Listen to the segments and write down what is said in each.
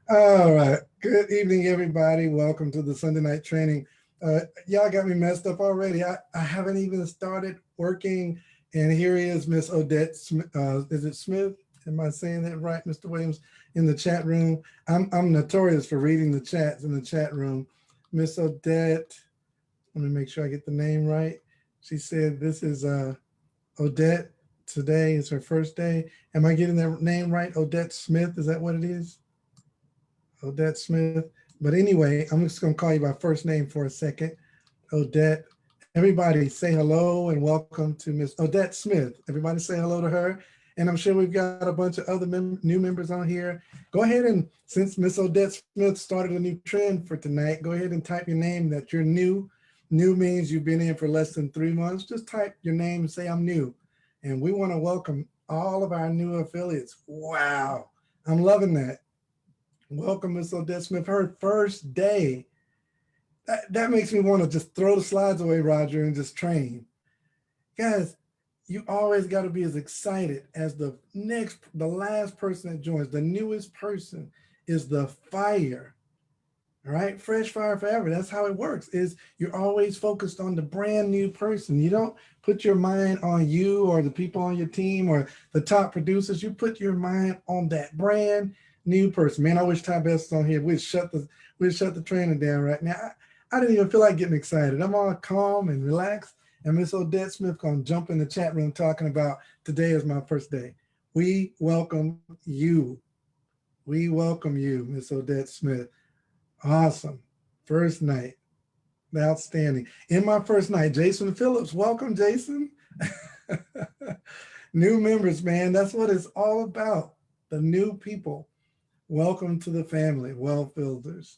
All right. Good evening, everybody. Welcome to the Sunday night training. Y'all got me messed up already. I haven't even started working. And here is Miss Odette. Is it Smith? Am I saying that right, Mr. Williams? In the chat room. I'm notorious for reading the chats in the chat room. Miss Odette. Let me make sure I get the name right. She said this is Odette. Today is her first day. Am I getting that name right? Odette Smith, is that what it is? Odette Smith. But anyway, I'm just going to call you by first name for a second. Odette. Everybody say hello and welcome to Miss Odette Smith. Everybody say hello to her. And I'm sure we've got a bunch of other new members on here. Go ahead and, since Miss Odette Smith started a new trend for tonight, go ahead and type your name that you're new. New means you've been in for less than 3 months. Just type your name and say I'm new. And we want to welcome all of our new affiliates. Wow, I'm loving that. Welcome, Miss Odette Smith, her first day. That makes me want to just throw the slides away, Roger, and just train. Guys, you always got to be as excited as the last person that joins. The newest person is the fire. All right, fresh fire forever. That's how it works. Is you're always focused on the brand new person. You don't put your mind on you or the people on your team or the top producers. You put your mind on that brand new person. Man, I wish Ty Best was on here. We'd shut the training down right now. I didn't even feel like getting excited. I'm all calm and relaxed. And Miss Odette Smith gonna jump in the chat room talking about today is my first day. We welcome you. We welcome you, Miss Odette Smith. Awesome. First night. Outstanding. In my first night, Jason Phillips. Welcome, Jason. New members, man. That's what it's all about. The new people. Welcome to the family, Wealth Builders.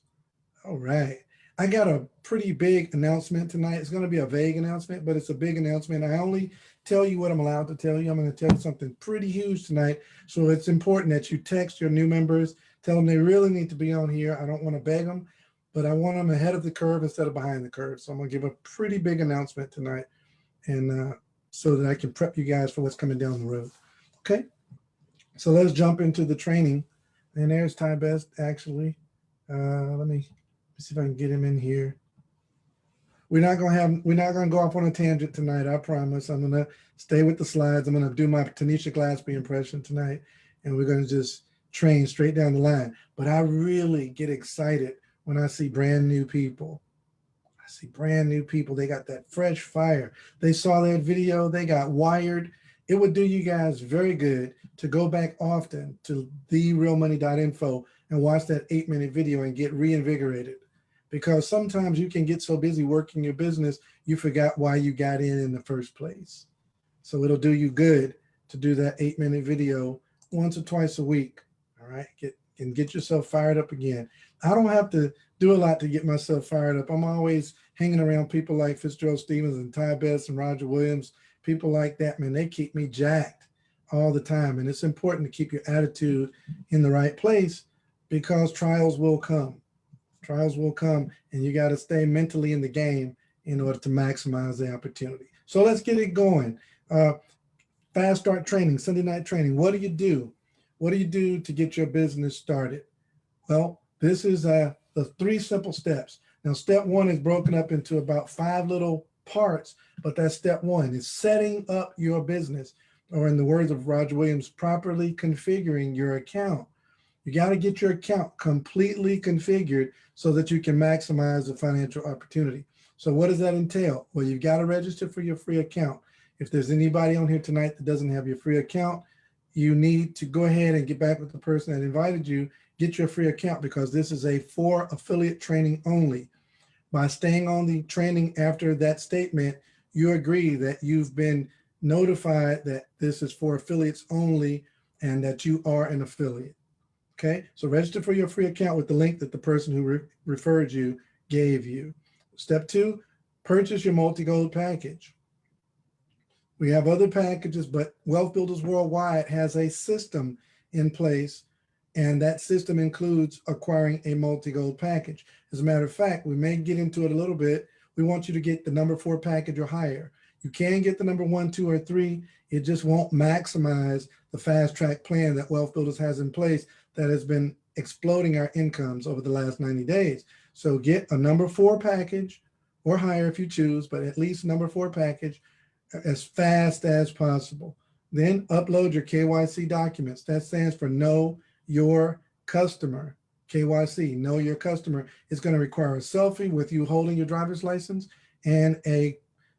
All right. I got a pretty big announcement tonight. It's going to be a vague announcement, but it's a big announcement. I only tell you what I'm allowed to tell you. I'm going to tell you something pretty huge tonight. So it's important that you text your new members. Tell them they really need to be on here. I don't want to beg them, but I want them ahead of the curve instead of behind the curve. So I'm going to give a pretty big announcement tonight, and so that I can prep you guys for what's coming down the road. Okay, so let's jump into the training. And there's Ty Best, actually. Let me see if I can get him in here. We're not gonna go off on a tangent tonight, I promise. I'm gonna stay with the slides. I'm gonna do my Tanisha Glaspie impression tonight, and we're gonna just train straight down the line. But I really get excited when I see brand new people. I see brand new people. They got that fresh fire. They saw that video, they got wired. It would do you guys very good to go back often to therealmoney.info and watch that 8-minute video and get reinvigorated. Because sometimes you can get so busy working your business, you forgot why you got in the first place. So it'll do you good to do that 8-minute video once or twice a week. All right, get yourself fired up again. I don't have to do a lot to get myself fired up. I'm always hanging around people like Fitzgerald Stevens and Ty Best and Roger Williams. People like that, man, they keep me jacked all the time. And it's important to keep your attitude in the right place because trials will come. Trials will come, and you got to stay mentally in the game in order to maximize the opportunity. So let's get it going. Fast start training, Sunday night training. What do you do? What do you do to get your business started? Well, this is the 3 simple steps. Now, step 1 is broken up into about 5 little parts, but that's step 1 is setting up your business, or in the words of Roger Williams, properly configuring your account. You got to get your account completely configured so that you can maximize the financial opportunity. So what does that entail? Well, you've got to register for your free account. If there's anybody on here tonight that doesn't have your free account, you need to go ahead and get back with the person that invited you, get your free account, because this is for affiliate training only. By staying on the training after that statement, you agree that you've been notified that this is for affiliates only and that you are an affiliate. Okay, so register for your free account with the link that the person who referred you gave you. Step 2, purchase your multi-gold package. We have other packages, but Wealth Builders Worldwide has a system in place, and that system includes acquiring a multi-gold package. As a matter of fact, we may get into it a little bit. We want you to get the number 4 package or higher. You can get the number 1, 2, or 3. It just won't maximize the fast track plan that Wealth Builders has in place that has been exploding our incomes over the last 90 days. So get a number 4 package or higher if you choose, but at least number 4 package as fast as possible. Then upload your KYC documents. That stands for Know Your Customer. KYC, Know Your Customer, is going to require a selfie with you holding your driver's license and a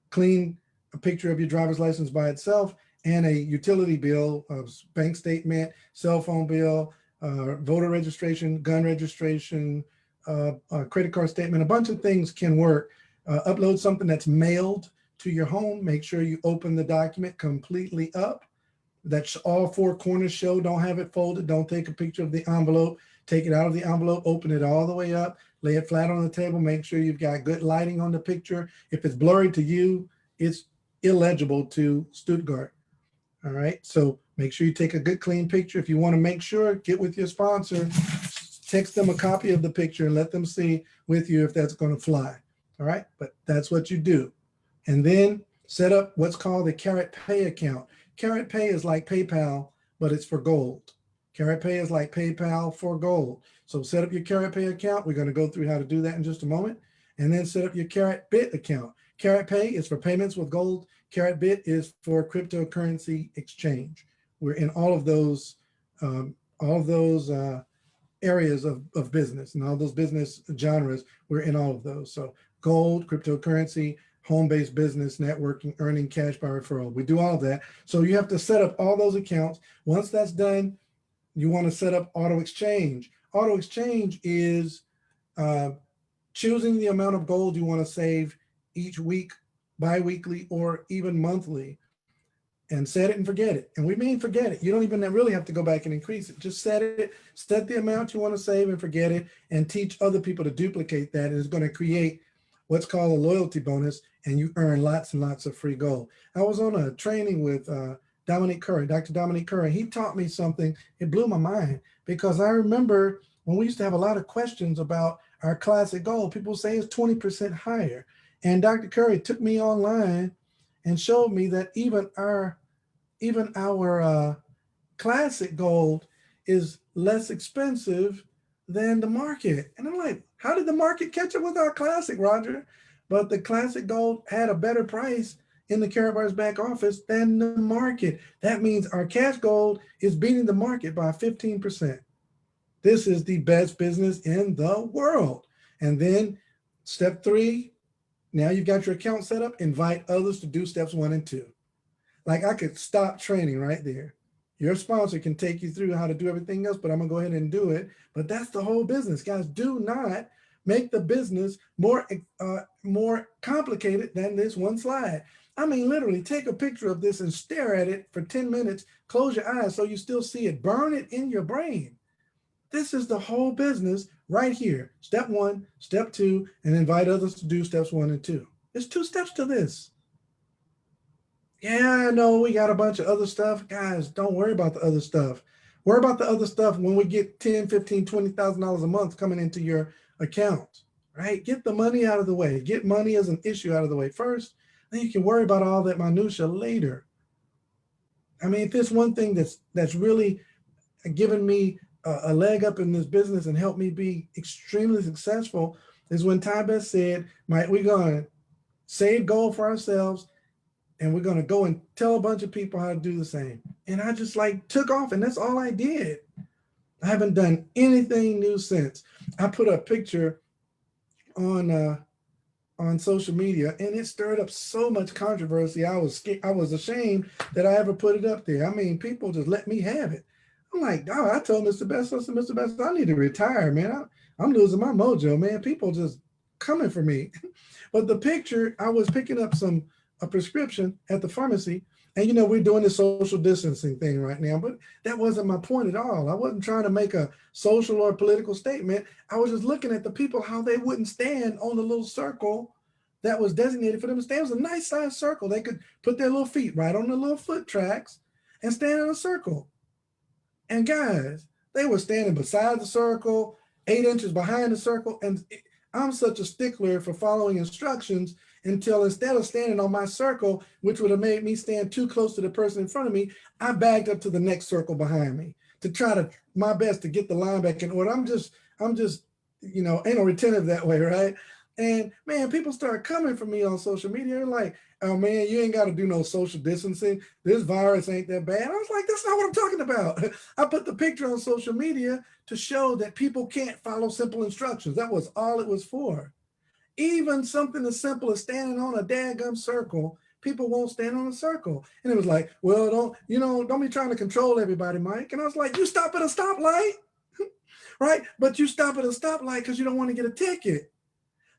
clean picture of your driver's license by itself and a utility bill, a bank statement, cell phone bill, voter registration, gun registration, a credit card statement. A bunch of things can work. Upload something that's mailed to your home. Make sure you open the document completely up. That's all 4 corners show. Don't have it folded. Don't take a picture of the envelope. Take it out of the envelope, open it all the way up, lay it flat on the table. Make sure you've got good lighting on the picture. If it's blurry to you, it's illegible to Stuttgart. All right, so make sure you take a good clean picture. If you want to make sure, get with your sponsor, text them a copy of the picture and let them see with you if that's going to fly. All right, but that's what you do. And then set up what's called a Carrot Pay account. Carrot Pay is like PayPal, but it's for gold. Carrot Pay is like PayPal for gold. So set up your Carrot Pay account. We're going to go through how to do that in just a moment. And then set up your Carrot Bit account. Carrot Pay is for payments with gold. Carrot Bit is for cryptocurrency exchange. We're in all of those areas of business and all those business genres. We're in all of those. So gold, cryptocurrency, home-based business, networking, earning cash by referral. We do all of that. So you have to set up all those accounts. Once that's done, you want to set up auto exchange. Auto exchange is choosing the amount of gold you want to save each week, bi-weekly, or even monthly, and set it and forget it. And we mean forget it. You don't even really have to go back and increase it. Just set it, set the amount you want to save and forget it, and teach other people to duplicate that. And it's going to create what's called a loyalty bonus, and you earn lots and lots of free gold. I was on a training with Dominic Curry, Dr. Dominic Curry. He taught me something. It blew my mind because I remember when we used to have a lot of questions about our classic gold. People say it's 20% higher. And Dr. Curry took me online and showed me that even our classic gold is less expensive than the market. And I'm like, how did the market catch up with our classic, Roger? But the classic gold had a better price in the Karatbars back office than the market. That means our cash gold is beating the market by 15%. This is the best business in the world. And then step 3, now you've got your account set up, invite others to do steps 1 and 2. Like I could stop training right there. Your sponsor can take you through how to do everything else, but I'm gonna go ahead and do it. But that's the whole business. Guys, do not make the business more complicated than this one slide. I mean, literally take a picture of this and stare at it for 10 minutes, close your eyes so you still see it, burn it in your brain. This is the whole business right here. Step 1, step 2, and invite others to do steps 1 and 2. There's 2 steps to this. Yeah, I know we got a bunch of other stuff. Guys, don't worry about the other stuff. Worry about the other stuff when we get $10, $15, $20,000 a month coming into your account, right? Get the money out of the way. Get money as an issue out of the way first. Then you can worry about all that minutia later. I mean, if there's one thing that's really given me a leg up in this business and helped me be extremely successful is when Ty Best said, we're going to save gold for ourselves and we're going to go and tell a bunch of people how to do the same. And I just took off, and that's all I did. I haven't done anything new since. I put a picture on social media, and it stirred up so much controversy. I was ashamed that I ever put it up there. I mean, people just let me have it. I'm like, oh, I told Mr. Best, I said, Mr. Best, I need to retire, man. I'm losing my mojo, man. People just coming for me. But the picture, I was picking up a prescription at the pharmacy, and we're doing this social distancing thing right now, but that wasn't my point at all. I wasn't trying to make a social or political statement. I was just looking at the people, how they wouldn't stand on the little circle that was designated for them to stand. It was a nice sized circle. They could put their little feet right on the little foot tracks and stand in a circle. And guys, they were standing beside the circle, 8 inches behind the circle. And I'm such a stickler for following instructions until instead of standing on my circle, which would have made me stand too close to the person in front of me, I backed up to the next circle behind me to try to my best to get the line back in order. I'm just, anal retentive that way, right? And man, people start coming for me on social media. They're like, oh man, you ain't got to do no social distancing. This virus ain't that bad. I was like, that's not what I'm talking about. I put the picture on social media to show that people can't follow simple instructions. That was all it was for. Even something as simple as standing on a daggum circle, people won't stand on a circle. And it was like, well, don't be trying to control everybody, Mike. And I was like, you stop at a stoplight, right? But you stop at a stoplight because you don't want to get a ticket.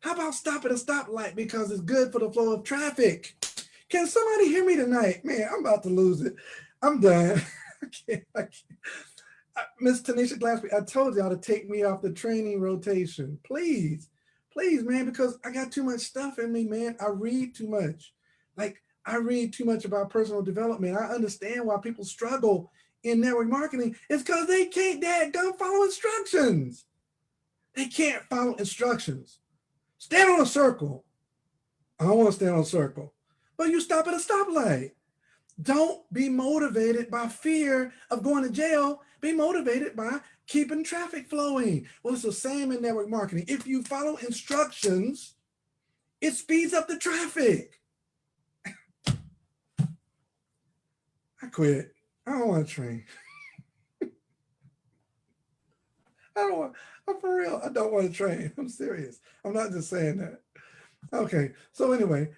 How about stop at a stoplight because it's good for the flow of traffic? Can somebody hear me tonight? Man, I'm about to lose it. I'm done. I can't. Miss Tanisha Glassby, I told y'all to take me off the training rotation. Please, man, because I got too much stuff in me, man. I read too much. Like, I read too much about personal development. I understand why people struggle in network marketing. It's because they can't dadgum follow instructions. They can't follow instructions. Stand on a circle. I don't want to stand on a circle. But you stop at a stoplight. Don't be motivated by fear of going to jail. Be motivated by keeping traffic flowing. Well, it's the same in network marketing. If you follow instructions, it speeds up the traffic. I quit. I don't want to train. I'm for real. I don't want to train. I'm serious. I'm not just saying that. Okay. So anyway,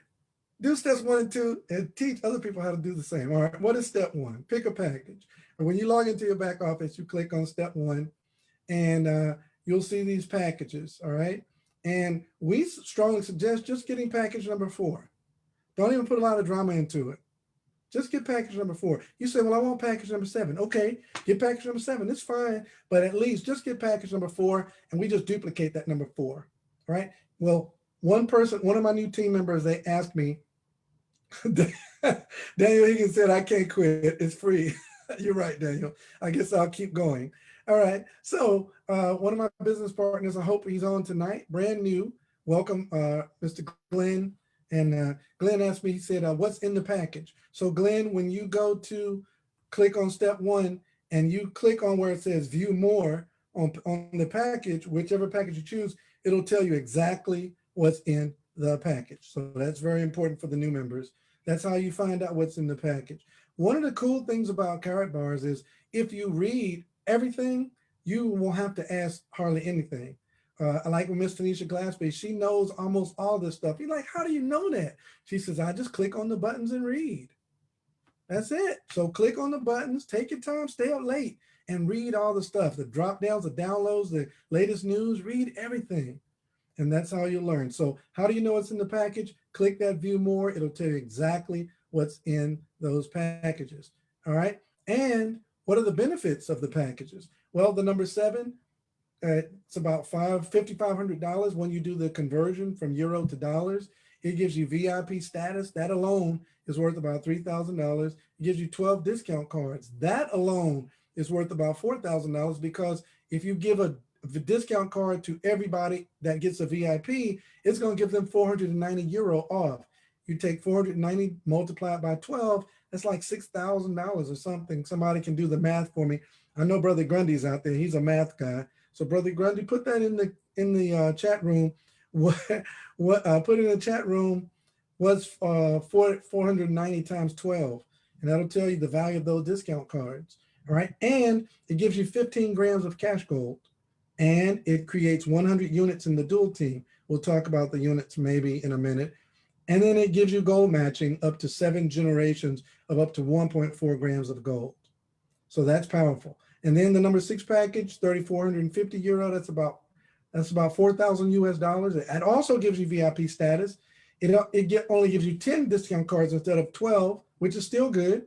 do steps 1 and 2 and teach other people how to do the same. All right. What is step 1? Pick a package. And when you log into your back office, you click on step 1 and you'll see these packages. All right. And we strongly suggest just getting package number 4. Don't even put a lot of drama into it. Just get package number 4. You say, well, I want package number 7. Okay, get package number 7. It's fine. But at least just get package number 4 and we just duplicate that number 4. All right. Well, one of my new team members, they asked me, Daniel Higgins said, I can't quit. It's free. You're right, Daniel. I guess I'll keep going. All right. So one of my business partners, I hope he's on tonight, brand new. Welcome, Mr. Glenn. And Glenn asked me, he said, what's in the package? So Glenn, when you go to click on step 1 and you click on where it says view more on the package, whichever package you choose, it'll tell you exactly what's in the package. So that's very important for the new members. That's how you find out what's in the package. One of the cool things about Carrot Bars is if you read everything, you won't have to ask hardly anything. I like with Miss Tanisha Glassby, she knows almost all this stuff. You're like, how do you know that? She says, I just click on the buttons and read. That's it. So click on the buttons, take your time, stay up late and read all the stuff, the drop downs, the downloads, the latest news, read everything. And that's how you learn. So how do you know what's in the package? Click that view more. It'll tell you exactly what's in those packages. All right. And what are the benefits of the packages? Well, the number 7, it's about $5,500 when you do the conversion from euro to dollars. It gives you VIP status. That alone is worth about $3,000. It gives you 12 discount cards. That alone is worth about $4,000 because if you give a discount card to everybody that gets a VIP, it's going to give them 490 euro off. You take 490 multiplied by 12, that's like $6,000 or something. Somebody can do the math for me. I know Brother Grundy's out there. He's a math guy. So Brother Grundy, put that in the chat room. What put in the chat room was 490 times 12, and that'll tell you the value of those discount cards. All right, and it gives you 15 grams of cash gold, and it creates 100 units in the dual team. We'll talk about the units maybe in a minute. And then it gives you gold matching up to 7 generations of up to 1.4 grams of gold. So that's powerful. And then the number 6 package, 3,450 euro. That's about 4,000 US dollars. It also gives you VIP status. It only gives you 10 discount cards instead of 12, which is still good.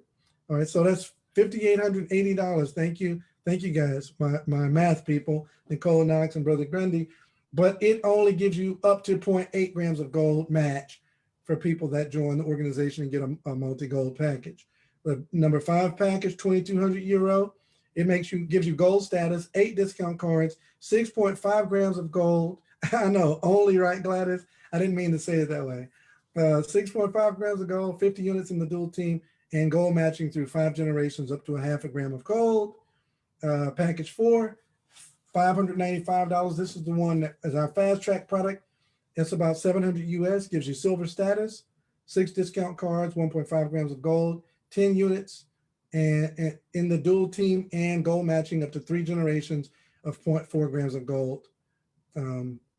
All right, so that's $5,880. Thank you guys, my math people, Nicole Knox and Brother Grundy. But it only gives you up to 0.8 grams of gold match for people that join the organization and get a multi-gold package. The number 5 package, 2,200 euro. It gives you gold status, 8 discount cards, 6.5 grams of gold, I know, only right, Gladys. I didn't mean to say it that way. 6.5 grams of gold, 50 units in the dual team, and gold matching through 5 generations up to a half a gram of gold. Package 4, $595. This is the one that is our fast track product. It's about 700 US, gives you silver status, 6 discount cards, 1.5 grams of gold, 10 units, and in the dual team and gold matching up to 3 generations of 0.4 grams of gold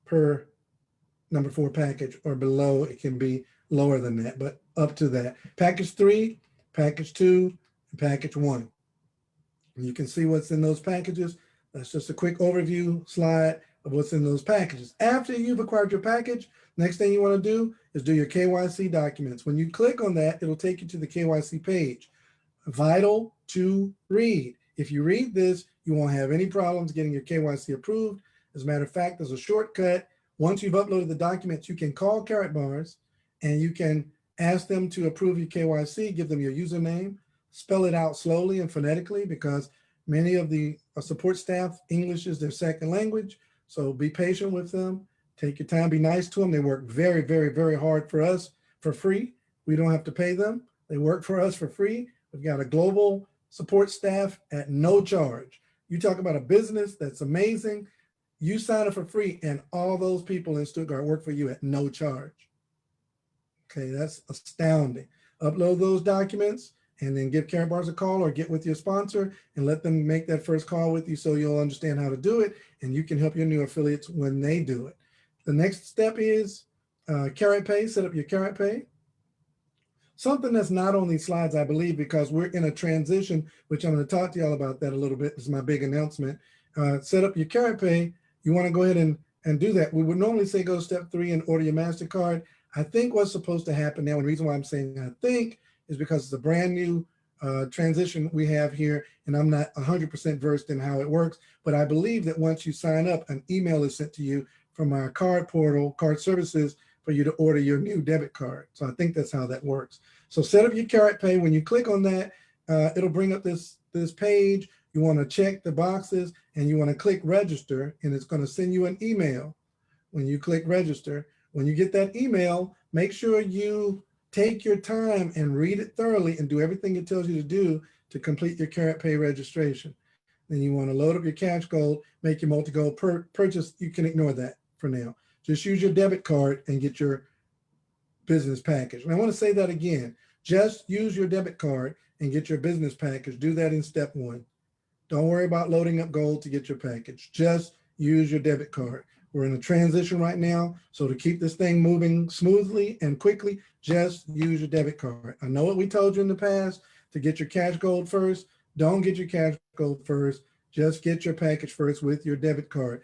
per number 4 package, or below. It can be lower than that, but up to that. Package 3, package 2, and package 1. And you can see what's in those packages. That's just a quick overview slide of what's in those packages. After you've acquired your package, next thing you want to do is do your KYC documents. When you click on that, it'll take you to the KYC page. Vital to read. If you read this, you won't have any problems getting your KYC approved. As a matter of fact, there's a shortcut. Once you've uploaded the documents, you can call Karatbars and you can ask them to approve your KYC, give them your username, spell it out slowly and phonetically, because many of the support staff, English is their second language. So be patient with them. Take your time, be nice to them. They work very, very, very hard for us for free. We don't have to pay them. They work for us for free. We've got a global support staff at no charge. You talk about a business that's amazing. You sign up for free and all those people in Stuttgart work for you at no charge. Okay, that's astounding. Upload those documents and then give Karatbars a call or get with your sponsor and let them make that first call with you so you'll understand how to do it and you can help your new affiliates when they do it. The next step is KaratPay. Set up your KaratPay. Something that's not on these slides, I believe, because we're in a transition, which I'm going to talk to y'all about that a little bit. This is my big announcement. Set up your KaratPay. You want to go ahead and do that. We would normally say go to step 3 and order your MasterCard. I think what's supposed to happen now, and the reason why I'm saying I think is because it's a brand new transition we have here, and I'm not 100% versed in how it works, but I believe that once you sign up, an email is sent to you from our card portal, card services, for you to order your new debit card. So I think that's how that works. So set up your KaratPay. When you click on that, it'll bring up this page. You want to check the boxes and you want to click register, and it's going to send you an email. When you click register, when you get that email, make sure you take your time and read it thoroughly and do everything it tells you to do to complete your KaratPay registration. Then you want to load up your cash gold, make your multi-gold purchase. You can ignore that for now. Just use your debit card and get your business package. And I want to say that again. Just use your debit card and get your business package. Do that in step 1. Don't worry about loading up gold to get your package. Just use your debit card. We're in a transition right now. So to keep this thing moving smoothly and quickly, just use your debit card. I know what we told you in the past to get your cash gold first. Don't get your cash gold first. Just get your package first with your debit card.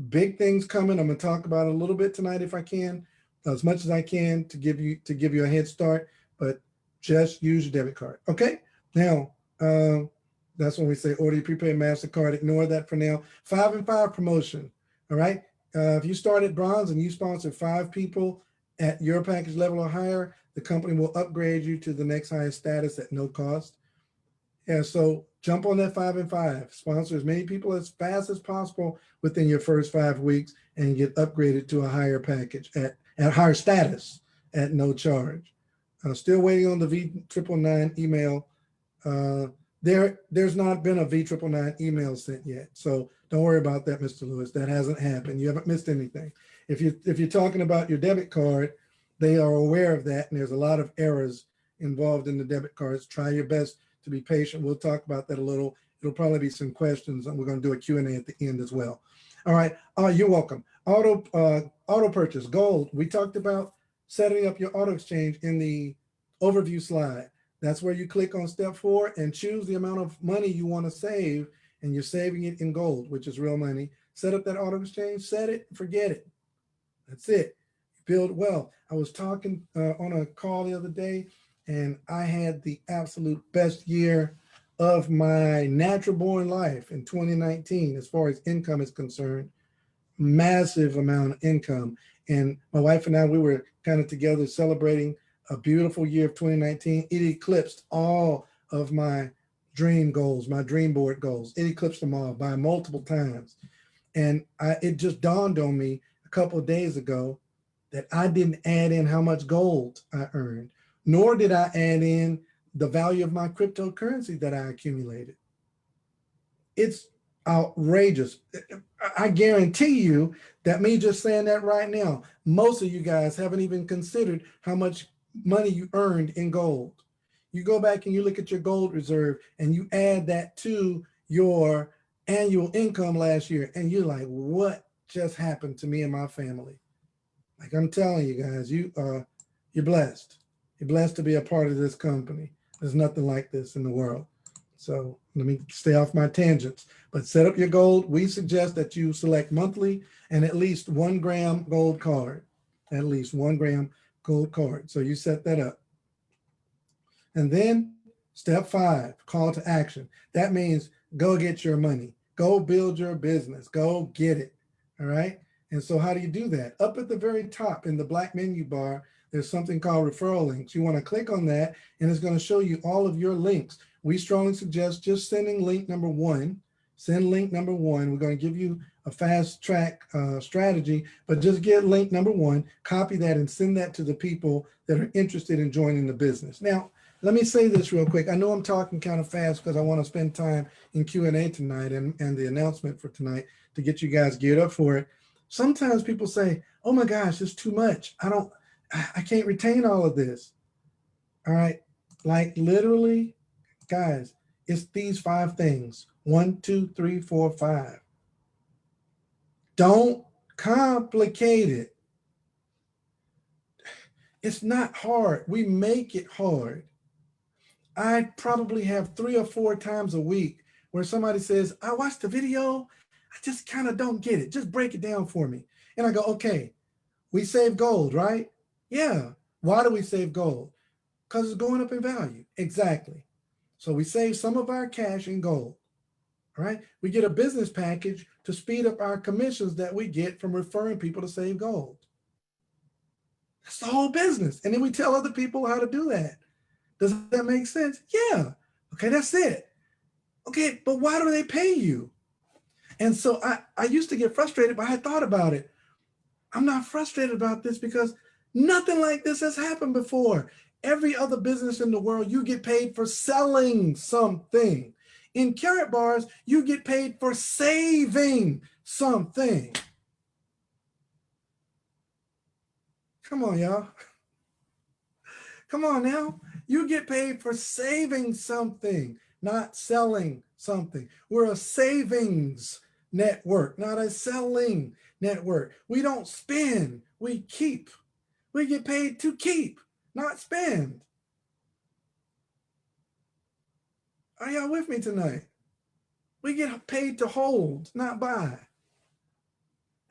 Big things coming. I'm going to talk about it a little bit tonight if I can, as much as I can to give you a head start, but just use your debit card. Okay. Now, that's when we say order your prepaid MasterCard. Ignore that for now. 5 and 5 promotion. All right. If you start at bronze and you sponsor 5 people at your package level or higher, the company will upgrade you to the next highest status at no cost. Yeah, so jump on that 5 and 5. Sponsor as many people as fast as possible within your first 5 weeks and get upgraded to a higher package at higher status at no charge. Still waiting on the V999 email. There's not been a V999 email sent yet, so don't worry about that, Mr. Lewis. That hasn't happened. You haven't missed anything. If you're talking about your debit card, they are aware of that, and there's a lot of errors involved in the debit cards. Try your best to be patient. We'll talk about that a little. It'll probably be some questions, and we're going to do a Q&A at the end as well. All right. You're welcome. Auto purchase gold. We talked about setting up your auto exchange in the overview slide. That's where you click on step 4 and choose the amount of money you want to save, and you're saving it in gold, which is real money. Set up that auto exchange, set it, forget it. That's it. Build wealth. I was talking on a call the other day, and I had the absolute best year of my natural born life in 2019 as far as income is concerned. Massive amount of income. And my wife and I, we were kind of together celebrating a beautiful year of 2019. It eclipsed all of my dream goals, my dream board goals. It eclipsed them all by multiple times. And it just dawned on me a couple of days ago that I didn't add in how much gold I earned, nor did I add in the value of my cryptocurrency that I accumulated. It's outrageous. I guarantee you that me just saying that right now, most of you guys haven't even considered how much money you earned in gold. You go back and you look at your gold reserve and you add that to your annual income last year, and you're like, what just happened to me and my family? Like, I'm telling you guys, you're blessed. You're blessed to be a part of this company. There's nothing like this in the world. So let me stay off my tangents, but set up your gold. We suggest that you select monthly and at least 1 gram gold card, at least 1 gram gold card. So you set that up. And then step 5, call to action. That means go get your money, go build your business, go get it. All right. And so how do you do that? Up at the very top in the black menu bar, there's something called referral links. You want to click on that and it's going to show you all of your links. We strongly suggest just sending link number 1. Send link number 1. We're going to give you a fast track strategy, but just get link number 1, copy that and send that to the people that are interested in joining the business. Now, let me say this real quick. I know I'm talking kind of fast because I want to spend time in Q&A tonight and the announcement for tonight to get you guys geared up for it. Sometimes people say, oh my gosh, it's too much. I can't retain all of this. All right. Like literally, guys, it's these 5 things. 1, 2, 3, 4, 5. Don't complicate it. It's not hard. We make it hard. I probably have 3 or 4 times a week where somebody says, I watched the video. I just kind of don't get it. Just break it down for me. And I go, okay, we save gold, right? Yeah. Why do we save gold? Because it's going up in value. Exactly. So we save some of our cash in gold. All right. We get a business package to speed up our commissions that we get from referring people to save gold. That's the whole business. And then we tell other people how to do that. Does that make sense? Yeah. Okay, that's it. Okay, but why do they pay you? And so I used to get frustrated, but I thought about it. I'm not frustrated about this because nothing like this has happened before. Every other business in the world, you get paid for selling something. In Carrot Bars, you get paid for saving something. Come on, y'all. Come on now. You get paid for saving something, not selling something. We're a savings network, not a selling network. We don't spend, we keep. We get paid to keep, not spend. Are y'all with me tonight? We get paid to hold, not buy.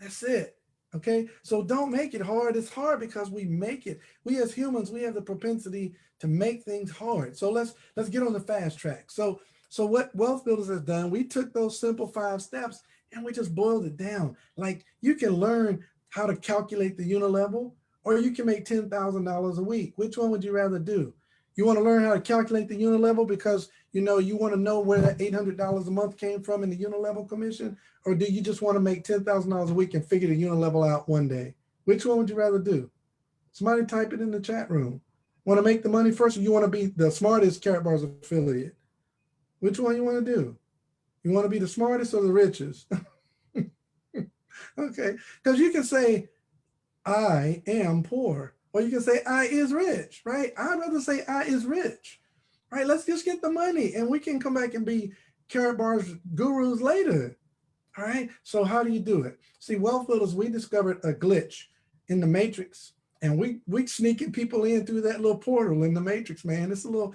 That's it. Okay, so don't make it hard. It's hard because we make it. We as humans, we have the propensity to make things hard. So let's get on the fast track. So what Wealth Builders has done, we took those simple 5 steps and we just boiled it down. Like you can learn how to calculate the unilevel, or you can make $10,000 a week. Which one would you rather do? You want to learn how to calculate the unilevel because you want to know where that $800 a month came from in the unilevel commission? Or do you just want to make $10,000 a week and figure the unilevel out one day? Which one would you rather do? Somebody type it in the chat room. Want to make the money first, or you want to be the smartest Carrot Bars affiliate? Which one you want to do? You want to be the smartest or the richest? Okay, because you can say, I am poor, or you can say, I is rich, right? I'd rather say I is rich, right? Let's just get the money and we can come back and be Carrot Bars gurus later. All right, so how do you do it? See, Wealth Builders, we discovered a glitch in the matrix, and we sneaking people in through that little portal in the matrix, man. It's a little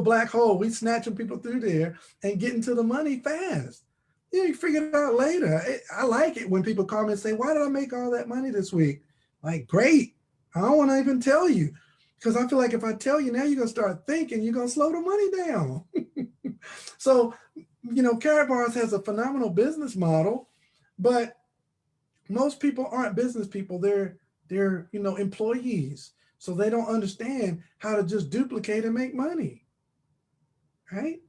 black hole. We snatching people through there and getting to the money fast. You figure it out later. I like it when people call me and say, why did I make all that money this week? Like, great. I don't want to even tell you because I feel like if I tell you now, you're going to start thinking, you're going to slow the money down. So, Carrot Bars has a phenomenal business model, but most people aren't business people. They're employees. So they don't understand how to just duplicate and make money, right?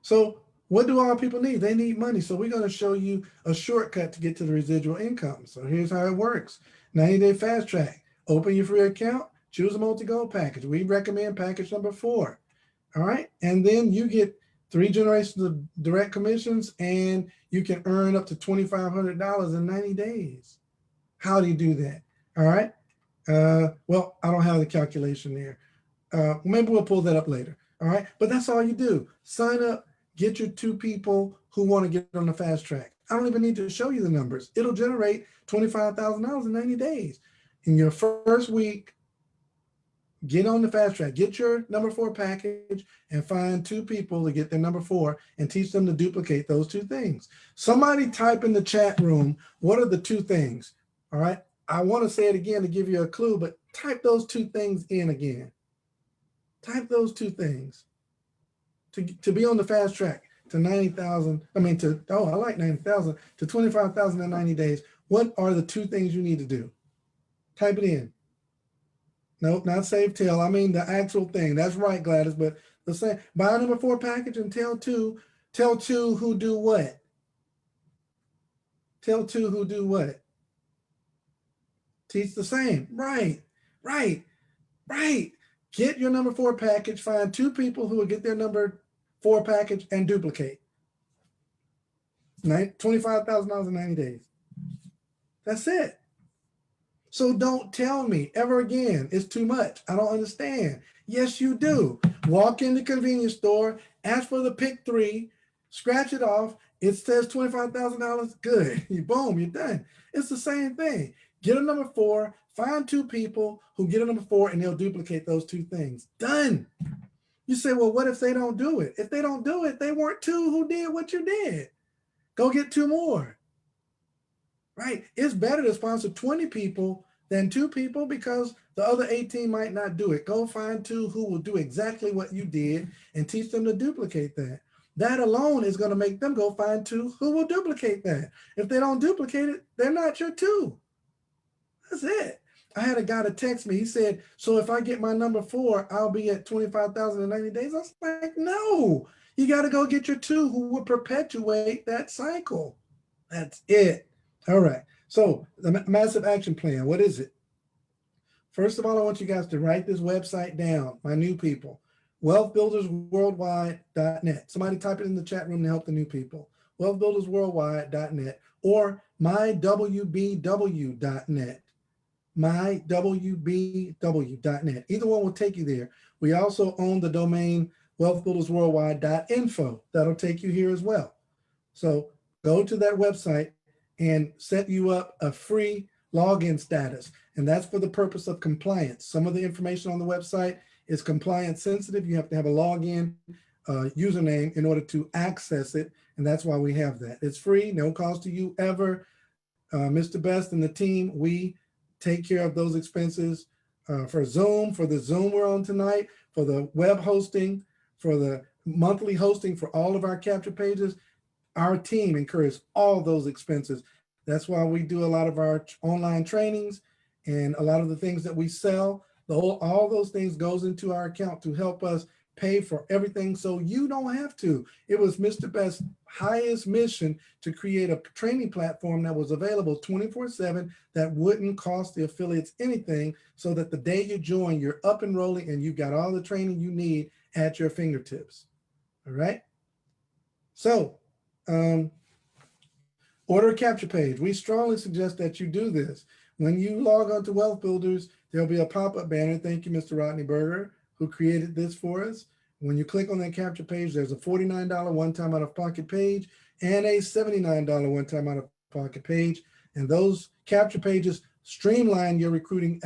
So What do all people need? They need money. So we're going to show you a shortcut to get to the residual income. So here's how it works. 90-day fast track. Open your free account. Choose a multi-goal package. We recommend package number 4. All right. And then you get 3 generations of direct commissions, and you can earn up to $2,500 in 90 days. How do you do that? All right. Well, I don't have the calculation there. Maybe we'll pull that up later. All right. But that's all you do. Sign up, get your 2 people who want to get on the fast track. I don't even need to show you the numbers. It'll generate $25,000 in 90 days. In your first week, get on the fast track, get your number 4 package, and find 2 people to get their number 4 and teach them to duplicate those 2 things. Somebody type in the chat room, what are the 2 things? All right. I want to say it again to give you a clue, but type those 2 things in again. Type those 2 things to be on the fast track to 90,000. I mean, I like 90,000 to 25,000 in 90 days. What are the 2 things you need to do? Type it in. Nope, not save tell. I mean the actual thing. That's right, Gladys. But the same. Buy a number 4 package and tell 2 who do what. Tell 2 who do what. Teach the same. Right. Get your number 4 package. Find 2 people who will get their number 4 package and duplicate. $25,000 in 90 days. That's it. So don't tell me ever again, it's too much. I don't understand. Yes, you do. Walk in the convenience store, ask for the pick 3, scratch it off. It says $25,000. Good. Boom, you're done. It's the same thing. Get a number 4, find 2 people who get a number 4, and they'll duplicate those 2 things. Done. You say, well, what if they don't do it? If they don't do it, they weren't 2 who did what you did. Go get 2 more. Right? It's better to sponsor 20 people than 2 people because the other 18 might not do it. Go find 2 who will do exactly what you did and teach them to duplicate that. That alone is going to make them go find 2 who will duplicate that. If they don't duplicate it, they're not your 2. That's it. I had a guy to text me. He said, so if I get my number 4, I'll be at 25,000 in 90 days. I was like, no, you got to go get your 2 who will perpetuate that cycle. That's it. All right. So the massive action plan, what is it? First of all, I want you guys to write this website down, my new people, wealthbuildersworldwide.net. Somebody type it in the chat room to help the new people. Wealthbuildersworldwide.net or mywbw.net. mywbw.net. Either one will take you there. We also own the domain wealthbuildersworldwide.info. That'll take you here as well. So go to that website and set you up a free login status. And that's for the purpose of compliance. Some of the information on the website is compliance sensitive. You have to have a login username in order to access it. And that's why we have that. It's free, no cost to you ever. Mr. Best and the team, we take care of those expenses for Zoom, for the Zoom we're on tonight, for the web hosting, for the monthly hosting for all of our capture pages. Our team incurs all those expenses. That's why we do a lot of our online trainings and a lot of the things that we sell. All those things goes into our account to help us pay for everything so you don't have to. It was Mr. Best's highest mission to create a training platform that was available 24/7 that wouldn't cost the affiliates anything so that the day you join, you're up and rolling and you've got all the training you need at your fingertips. All right. So, order a capture page. We strongly suggest that you do this. When you log on to Wealth Builders, there'll be a pop-up banner. Thank you, Mr. Rodney Berger, who created this for us. When you click on that capture page, there's a $49 one-time out-of-pocket page and a $79 one-time out-of-pocket page. And those capture pages streamline your recruiting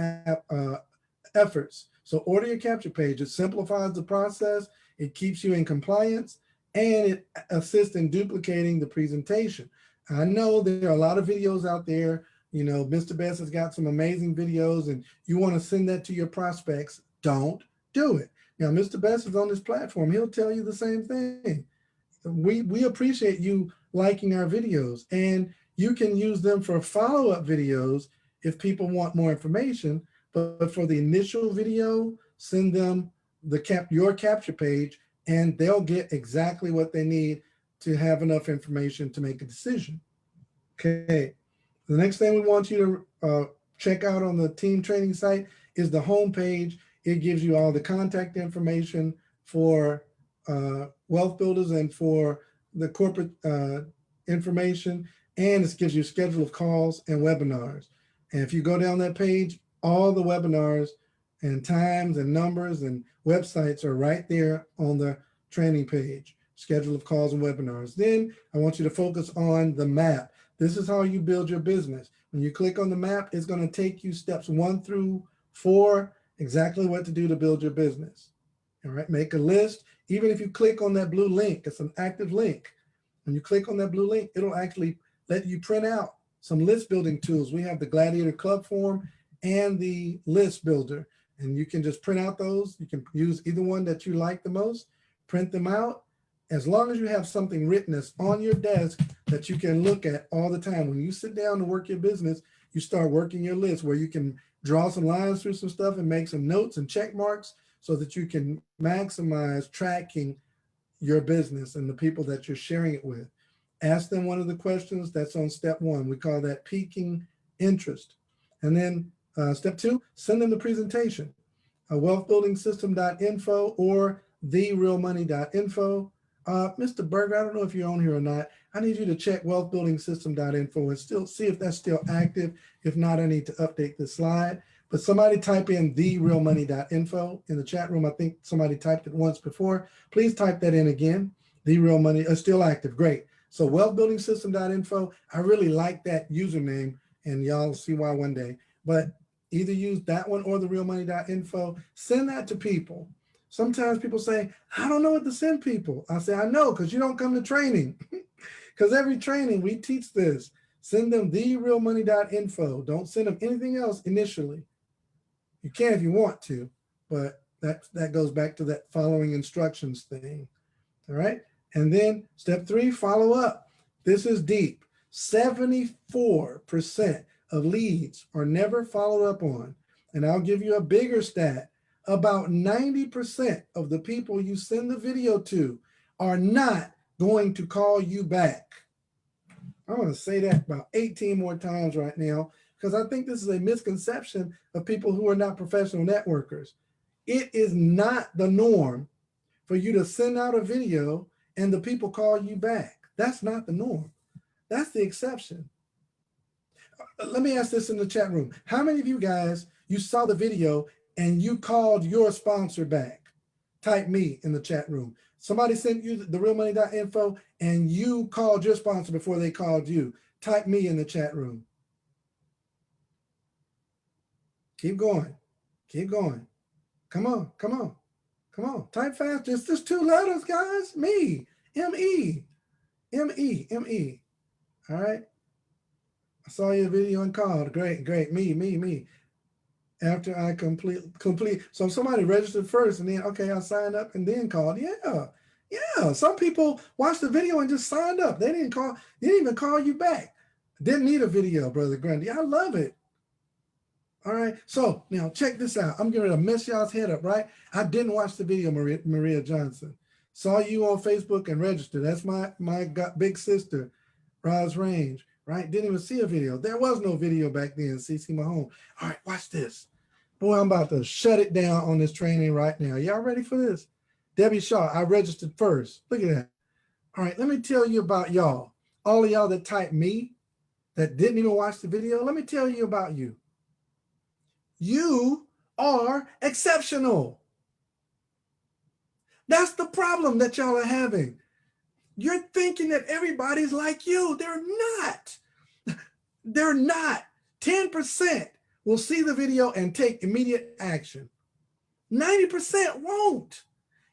efforts. So order your capture page. It simplifies the process. It keeps you in compliance, and it assists in duplicating the presentation. I know there are a lot of videos out there. You know, Mr. Best has got some amazing videos and you want to send that to your prospects. Don't do it. Now, Mr. Best is on this platform. He'll tell you the same thing. We appreciate you liking our videos, and you can use them for follow-up videos if people want more information. But for the initial video, send them your capture page, and they'll get exactly what they need to have enough information to make a decision. Okay. The next thing we want you to check out on the team training site is the home page. It gives you all the contact information for wealth builders and for the corporate information, and it gives you a schedule of calls and webinars. And if you go down that page, all the webinars and times and numbers and websites are right there on the training page, schedule of calls and webinars. Then I want you to focus on the map. This is how you build your business. When you click on the map, it's going to take you steps 1 through 4, exactly what to do to build your business. All right, make a list. Even if you click on that blue link, it's an active link. When you click on that blue link, it'll actually let you print out some list building tools. We have the Gladiator Club form and the list builder, and you can just print out those. You can use either one that you like the most, print them out. As long as you have something written that's on your desk that you can look at all the time. When you sit down to work your business, you start working your list where you can draw some lines through some stuff and make some notes and check marks so that you can maximize tracking your business and the people that you're sharing it with. Ask them one of the questions that's on step 1. We call that piquing interest. And then step 2, send them the presentation, wealthbuildingsystem.info or therealmoney.info. Mr. Berger, I don't know if you're on here or not. I need you to check wealthbuildingsystem.info and still see if that's still active. If not, I need to update the slide. But somebody type in therealmoney.info in the chat room. I think somebody typed it once before. Please type that in again. The Real Money is still active. Great. So wealthbuildingsystem.info. I really like that username, and y'all see why one day. But either use that one or therealmoney.info. Send that to people. Sometimes people say, I don't know what to send people. I say, I know, because you don't come to training. Because every training we teach this. Send them therealmoney.info. Don't send them anything else initially. You can if you want to, but that goes back to that following instructions thing. All right. And then step 3, follow up. This is deep. 74% of leads are never followed up on. And I'll give you a bigger stat. About 90% of the people you send the video to are not going to call you back. I'm going to say that about 18 more times right now, because I think this is a misconception of people who are not professional networkers. It is not the norm for you to send out a video and the people call you back. That's not the norm. That's the exception. Let me ask this in the chat room. How many of you guys, you saw the video and you called your sponsor back? Type me in the chat room. Somebody sent you the realmoney.info and you called your sponsor before they called you. Type me in the chat room. Keep going. Keep going. Come on. Come on. Come on. Type fast. It's just 2 letters, guys. Me. M-E. M-E. M-E. All right. I saw your video and called. Great. Great. Me. After I complete. So somebody registered first and then, okay, I signed up and then called. Yeah. Some people watched the video and just signed up. They didn't even call you back. Didn't need a video, Brother Grundy. I love it. All right. So now check this out. I'm going to mess y'all's head up, right? I didn't watch the video, Maria Johnson. Saw you on Facebook and registered. That's my big sister, Roz Range, right? Didn't even see a video. There was no video back then, CC Mahone. All right, watch this. Boy, I'm about to shut it down on this training right now. Y'all ready for this? Debbie Shaw, I registered first. Look at that. All right, let me tell you about y'all. All of y'all that typed me, that didn't even watch the video, let me tell you about you. You are exceptional. That's the problem that y'all are having. You're thinking that everybody's like you. They're not. They're not. 10% will see the video and take immediate action. 90% won't.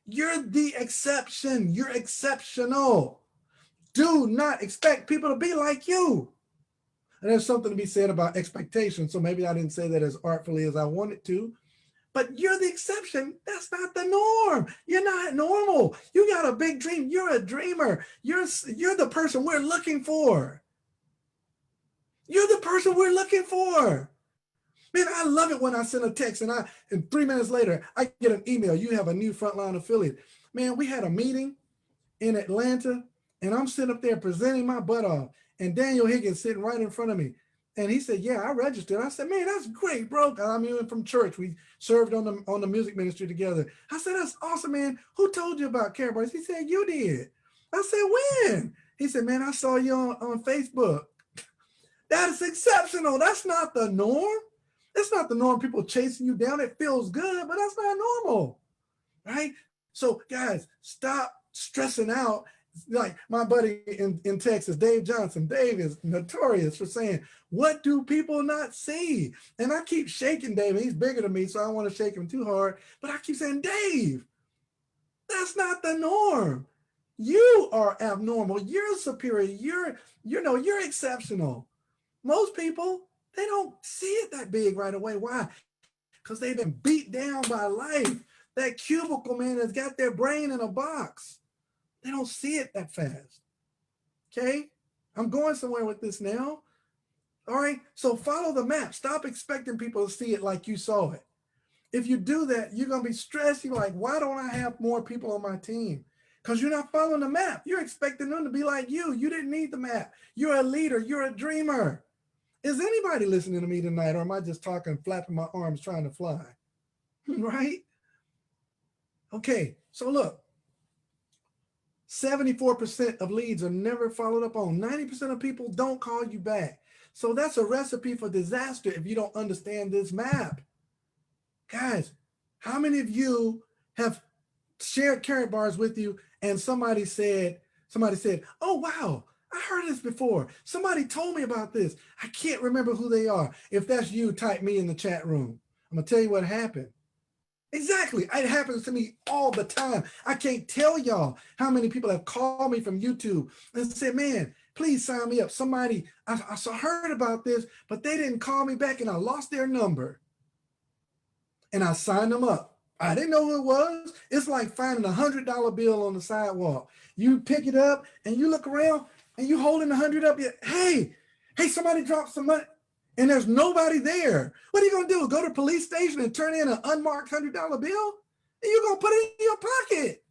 You're the exception. You're exceptional. Do not expect people to be like you. And there's something to be said about expectation. So maybe I didn't say that as artfully as I wanted to, but you're the exception. That's not the norm. You're not normal. You got a big dream. You're a dreamer. You're the person we're looking for. You're the person we're looking for. Man, I love it when I send a text and 3 minutes later, I get an email. You have a new Frontline affiliate. Man, we had a meeting in Atlanta And I'm sitting up there presenting my butt off. And Daniel Higgins sitting right in front of me. And he said, yeah, I registered. I said, man, that's great, bro. I'm even from church. We served on the music ministry together. I said, that's awesome, man. Who told you about Karatbars? He said, you did. I said, when? He said, man, I saw you on Facebook. That is exceptional. That's not the norm. It's not the norm. People chasing you down. It feels good, but that's not normal, right? So guys, stop stressing out. Like my buddy in Texas, Dave Johnson. Dave is notorious for saying, what do people not see? And I keep shaking Dave. He's bigger than me, so I don't want to shake him too hard. But I keep saying, Dave, that's not the norm. You are abnormal. You're superior. You're exceptional. Most people, they don't see it that big right away. Why? Because they've been beat down by life. That cubicle, man, has got their brain in a box. They don't see it that fast. Okay? I'm going somewhere with this now. All right? So follow the map. Stop expecting people to see it like you saw it. If you do that, you're going to be stressed. You're like, why don't I have more people on my team? Because you're not following the map. You're expecting them to be like you. You didn't need the map. You're a leader. You're a dreamer. Is anybody listening to me tonight, or am I just talking, flapping my arms, trying to fly? Right? Okay, so look, 74% of leads are never followed up on. 90% of people don't call you back. So that's a recipe for disaster if you don't understand this map. Guys, how many of you have shared Karatbars with you and somebody said, oh, wow, I heard this before. Somebody told me about this. I can't remember who they are. If that's you, type me in the chat room. I'm going to tell you what happened. Exactly. It happens to me all the time. I can't tell y'all how many people have called me from YouTube and said, man, please sign me up. Somebody, I heard about this, but they didn't call me back and I lost their number. And I signed them up. I didn't know who it was. It's like finding a $100 bill on the sidewalk. You pick it up and you look around and you holding 100 up. Hey, somebody dropped some money. And there's nobody there. What are you going to do? Go to the police station and turn in an unmarked $100 bill? And you're going to put it in your pocket.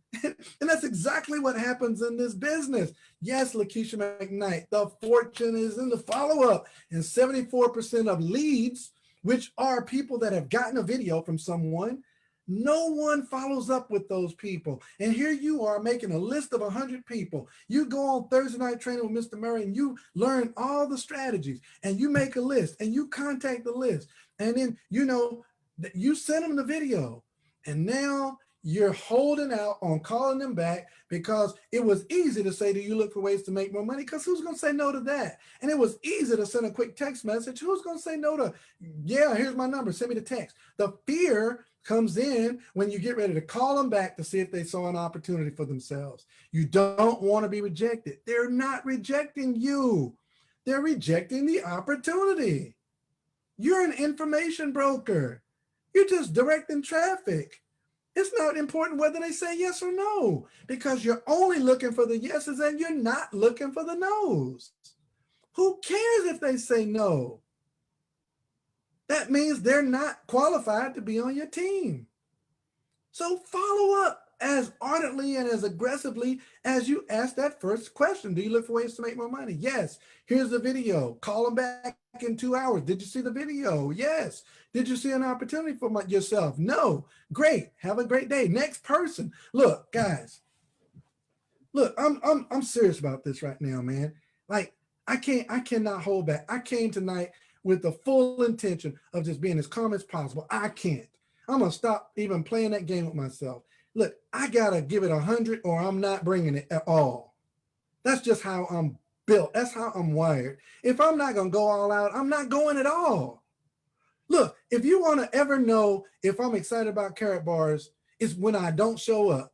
And that's exactly what happens in this business. Yes, Lakeisha McKnight, the fortune is in the follow-up. And 74% of leads, which are people that have gotten a video from someone, no one follows up with those people. And here you are making a list of 100 people. You go on Thursday night training with Mr. Murray and you learn all the strategies and you make a list and you contact the list. And then, you send them the video and now you're holding out on calling them back because it was easy to say, do you look for ways to make more money? Because who's going to say no to that? And it was easy to send a quick text message. Who's going to say no to, yeah, here's my number, send me the text. The fear comes in when you get ready to call them back to see if they saw an opportunity for themselves. You don't want to be rejected. They're not rejecting you. They're rejecting the opportunity. You're an information broker. You're just directing traffic. It's not important whether they say yes or no, because you're only looking for the yeses and you're not looking for the nos. Who cares if they say no? That means they're not qualified to be on your team. So follow up as ardently and as aggressively as you ask that first question. Do you look for ways to make more money? Yes. Here's the video. Call them back in 2 hours. Did you see the video? Yes. Did you see an opportunity for yourself? No. Great. Have a great day. Next person. Look, guys. Look, I'm serious about this right now, man. Like, I cannot hold back. I came tonight with the full intention of just being as calm as possible. I can't. I'm going to stop even playing that game with myself. Look, I got to give it 100 or I'm not bringing it at all. That's just how I'm built. That's how I'm wired. If I'm not going to go all out, I'm not going at all. Look, if you want to ever know if I'm excited about Karatbars, it's when I don't show up.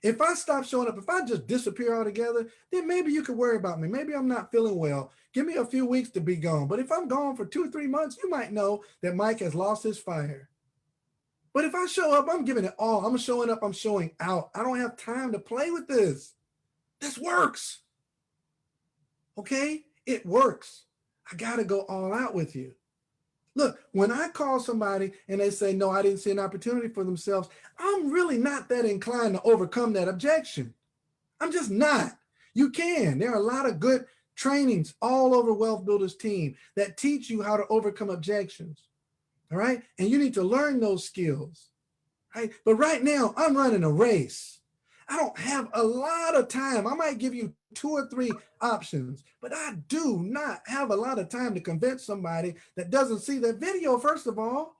If I stop showing up, if I just disappear altogether, then maybe you could worry about me. Maybe I'm not feeling well. Give me a few weeks to be gone. But if I'm gone for 2 or 3 months, you might know that Mike has lost his fire. But if I show up, I'm giving it all. I'm showing up, I'm showing out. I don't have time to play with this. This works. Okay? It works. I got to go all out with you. Look, when I call somebody and they say, no, I didn't see an opportunity for themselves, I'm really not that inclined to overcome that objection. I'm just not. You can. There are a lot of good trainings all over Wealth Builders team that teach you how to overcome objections. All right. And you need to learn those skills. Right. But right now I'm running a race. I don't have a lot of time. I might give you 2 or 3 options, but I do not have a lot of time to convince somebody that doesn't see that video, first of all.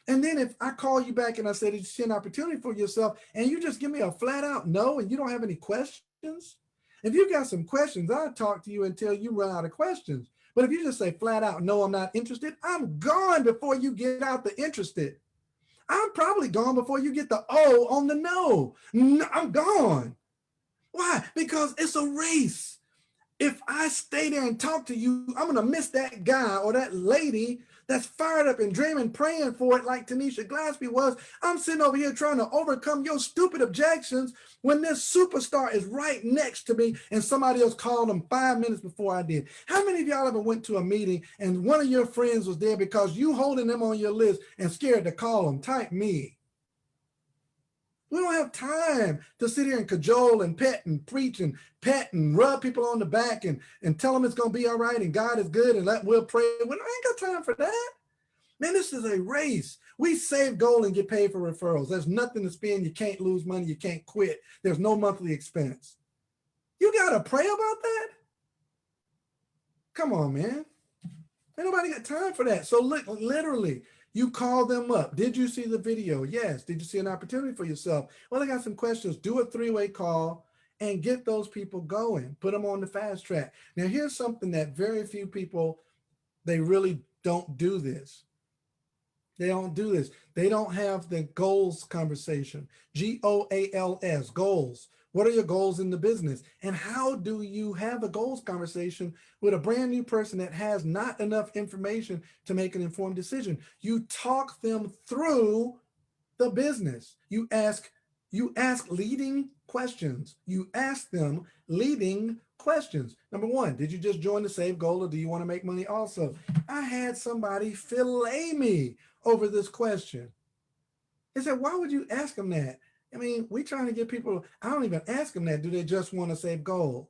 And then if I call you back and I say, did you see an opportunity for yourself? And you just give me a flat out no, and you don't have any questions. If you got some questions, I'll talk to you until you run out of questions. But if you just say flat out, no, I'm not interested, I'm gone before you get out the interested. I'm probably gone before you get the O on the no. No, I'm gone. Why? Because it's a race. If I stay there and talk to you, I'm going to miss that guy or that lady that's fired up and dreaming, praying for it like Tanisha Glaspie was. I'm sitting over here trying to overcome your stupid objections when this superstar is right next to me and somebody else called them 5 minutes before I did. How many of y'all ever went to a meeting and one of your friends was there because you holding them on your list and scared to call them? Type me. We don't have time to sit here and cajole and pet and preach and pet and rub people on the back and tell them it's going to be all right and God is good and we'll pray. I ain't got time for that. Man, this is a race. We save gold and get paid for referrals. There's nothing to spend. You can't lose money. You can't quit. There's no monthly expense. You got to pray about that? Come on, man. Ain't nobody got time for that. So look, literally, you call them up. Did you see the video? Yes. Did you see an opportunity for yourself? Well, I got some questions. Do a 3-way call and get those people going. Put them on the fast track. Now, here's something that very few people, they really don't do this. They don't do this. They don't have the goals conversation. Goals, goals. What are your goals in the business? And how do you have a goals conversation with a brand new person that has not enough information to make an informed decision? You talk them through the business. You ask leading questions. You ask them leading questions. Number 1, did you just join the Save Goal or do you want to make money also? I had somebody fillet me over this question. They said, why would you ask them that? I mean, we're trying to get people, I don't even ask them that. Do they just want to save gold?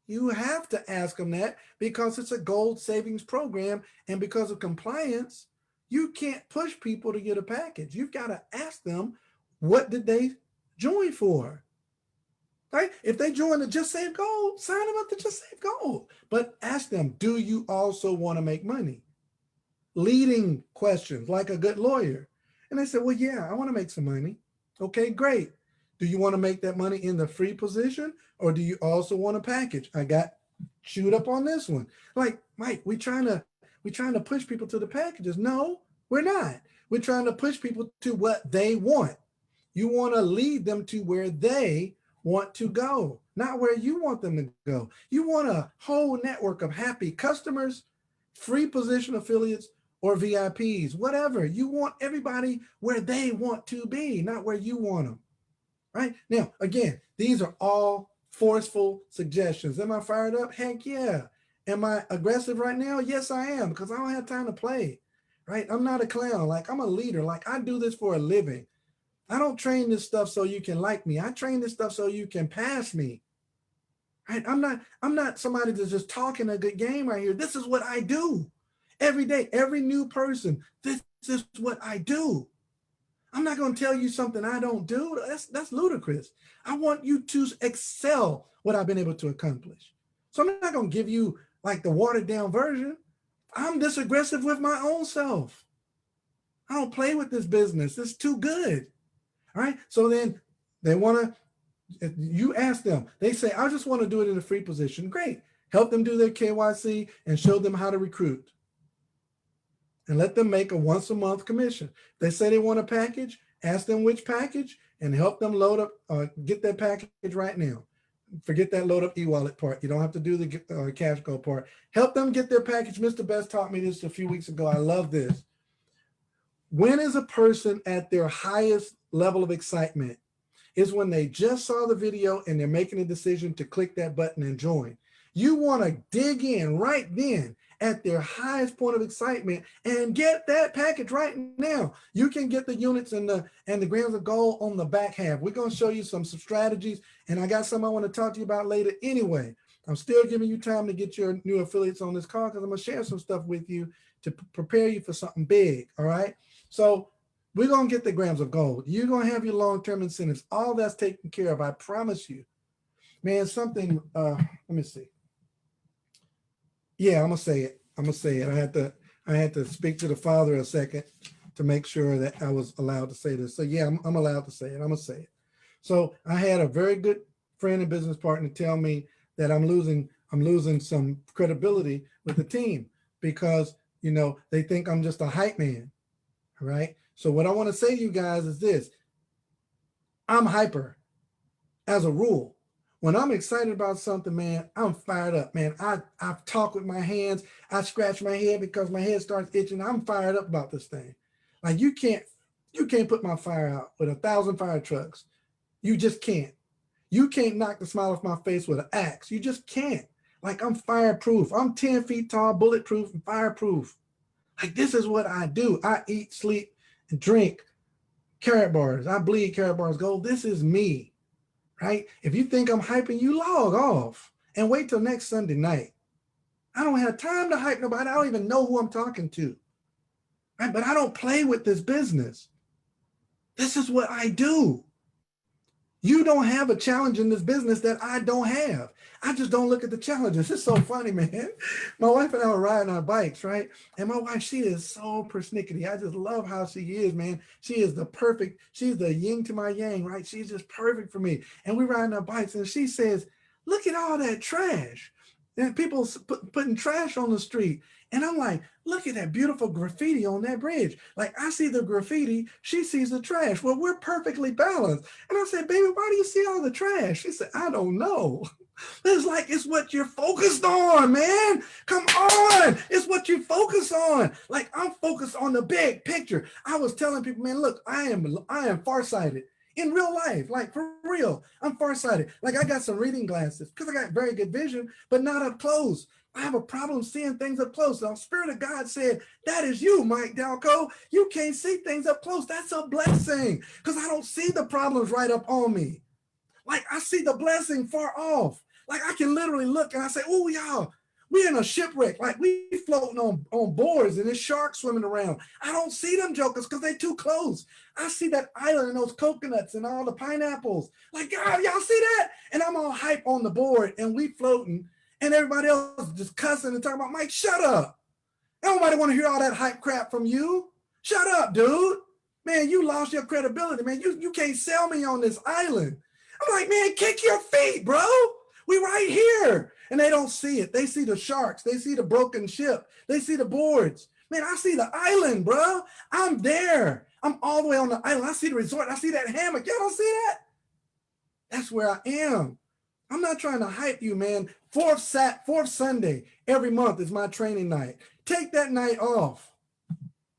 You have to ask them that because it's a gold savings program. And because of compliance, you can't push people to get a package. You've got to ask them, what did they join for? Right? If they join to Just Save Gold, sign them up to Just Save Gold. But ask them, do you also want to make money? Leading questions like a good lawyer. And they said, well, yeah, I want to make some money. Okay, great. Do you want to make that money in the free position or do you also want a package? I got chewed up on this one. Like, Mike, we're trying to push people to the packages. No, we're not. We're trying to push people to what they want. You want to lead them to where they want to go, not where you want them to go. You want a whole network of happy customers, free position affiliates, or VIPs, whatever. You want everybody where they want to be, not where you want them, right? Now, again, these are all forceful suggestions. Am I fired up? Heck yeah. Am I aggressive right now? Yes, I am, because I don't have time to play, right? I'm not a clown. Like, I'm a leader. Like, I do this for a living. I don't train this stuff so you can like me. I train this stuff so you can pass me, right? I'm not somebody that's just talking a good game right here. This is what I do. Every day, every new person, this is what I do. I'm not going to tell you something I don't do. That's ludicrous. I want you to excel what I've been able to accomplish. So I'm not going to give you like the watered down version. I'm this aggressive with my own self. I don't play with this business. It's too good. All right. So then they want to, you ask them, they say, I just want to do it in a free position. Great. Help them do their KYC and show them how to recruit. And let them make a once a month commission. If they say they want a package, ask them which package and help them load up, get that package right now. Forget that load up e-wallet part. You don't have to do the cash go part. Help them get their package. Mr. Best taught me this a few weeks ago. I love this. When is a person at their highest level of excitement? Is when they just saw the video and they're making a decision to click that button and join. You want to dig in right then at their highest point of excitement and get that package right now. You can get the units and the grams of gold on the back half. We're going to show you some strategies, and I got some I want to talk to you about later anyway. I'm still giving you time to get your new affiliates on this call because I'm going to share some stuff with you to prepare you for something big, all right? So we're going to get the grams of gold. You're going to have your long-term incentives. All that's taken care of, I promise you. Man, something, let me see. Yeah, I'm going to say it. I'm going to say it. I had to speak to the Father a second to make sure that I was allowed to say this. So yeah, I'm allowed to say it. I'm going to say it. So I had a very good friend and business partner tell me that I'm losing some credibility with the team because, you know, they think I'm just a hype man. All right. So what I want to say to you guys is this. I'm hyper as a rule. When I'm excited about something, man, I'm fired up, man. I talk with my hands. I scratch my head because my head starts itching. I'm fired up about this thing. Like you can't put my fire out with 1,000 fire trucks. You just can't. You can't knock the smile off my face with an axe. You just can't. Like I'm fireproof. I'm 10 feet tall, bulletproof, and fireproof. Like this is what I do. I eat, sleep, and drink carrot bars. I bleed carrot bars gold. This is me, right? If you think I'm hyping, you log off and wait till next Sunday night. I don't have time to hype nobody. I don't even know who I'm talking to, right? But I don't play with this business. This is what I do. You don't have a challenge in this business that I don't have. I just don't look at the challenges. It's so funny, man. My wife and I were riding our bikes, right? And my wife, she is so persnickety. I just love how she is, man. She is she's the yin to my yang, right? She's just perfect for me. And we're riding our bikes and she says, look at all that trash. And people putting trash on the street. And I'm like, look at that beautiful graffiti on that bridge. Like I see the graffiti, she sees the trash. Well, we're perfectly balanced. And I said, baby, why do you see all the trash? She said, I don't know. It's like, it's what you're focused on, man. Come on. It's what you focus on. Like I'm focused on the big picture. I was telling people, man, look, I am farsighted. In real life, like for real, I'm farsighted. Like I got some reading glasses because I got very good vision, but not up close. I have a problem seeing things up close. The Spirit of God said, that is you, Mike Dalcoe. You can't see things up close. That's a blessing because I don't see the problems right up on me. Like I see the blessing far off. Like I can literally look and I say, oh, y'all, we in a shipwreck. Like we floating on boards and there's sharks swimming around. I don't see them jokers because they too close. I see that island and those coconuts and all the pineapples. Like, God, y'all see that? And I'm all hype on the board and we floating and everybody else just cussing and talking about, Mike, shut up. Nobody want to hear all that hype crap from you. Shut up, dude. Man, you lost your credibility, man. You can't sell me on this island. I'm like, man, kick your feet, bro. We right here. And they don't see it. They see the sharks. They see the broken ship. They see the boards. Man, I see the island, bro. I'm there. I'm all the way on the island. I see the resort. I see that hammock. Y'all don't see that? That's where I am. I'm not trying to hype you, man. Fourth Sunday every month is my training night. Take that night off.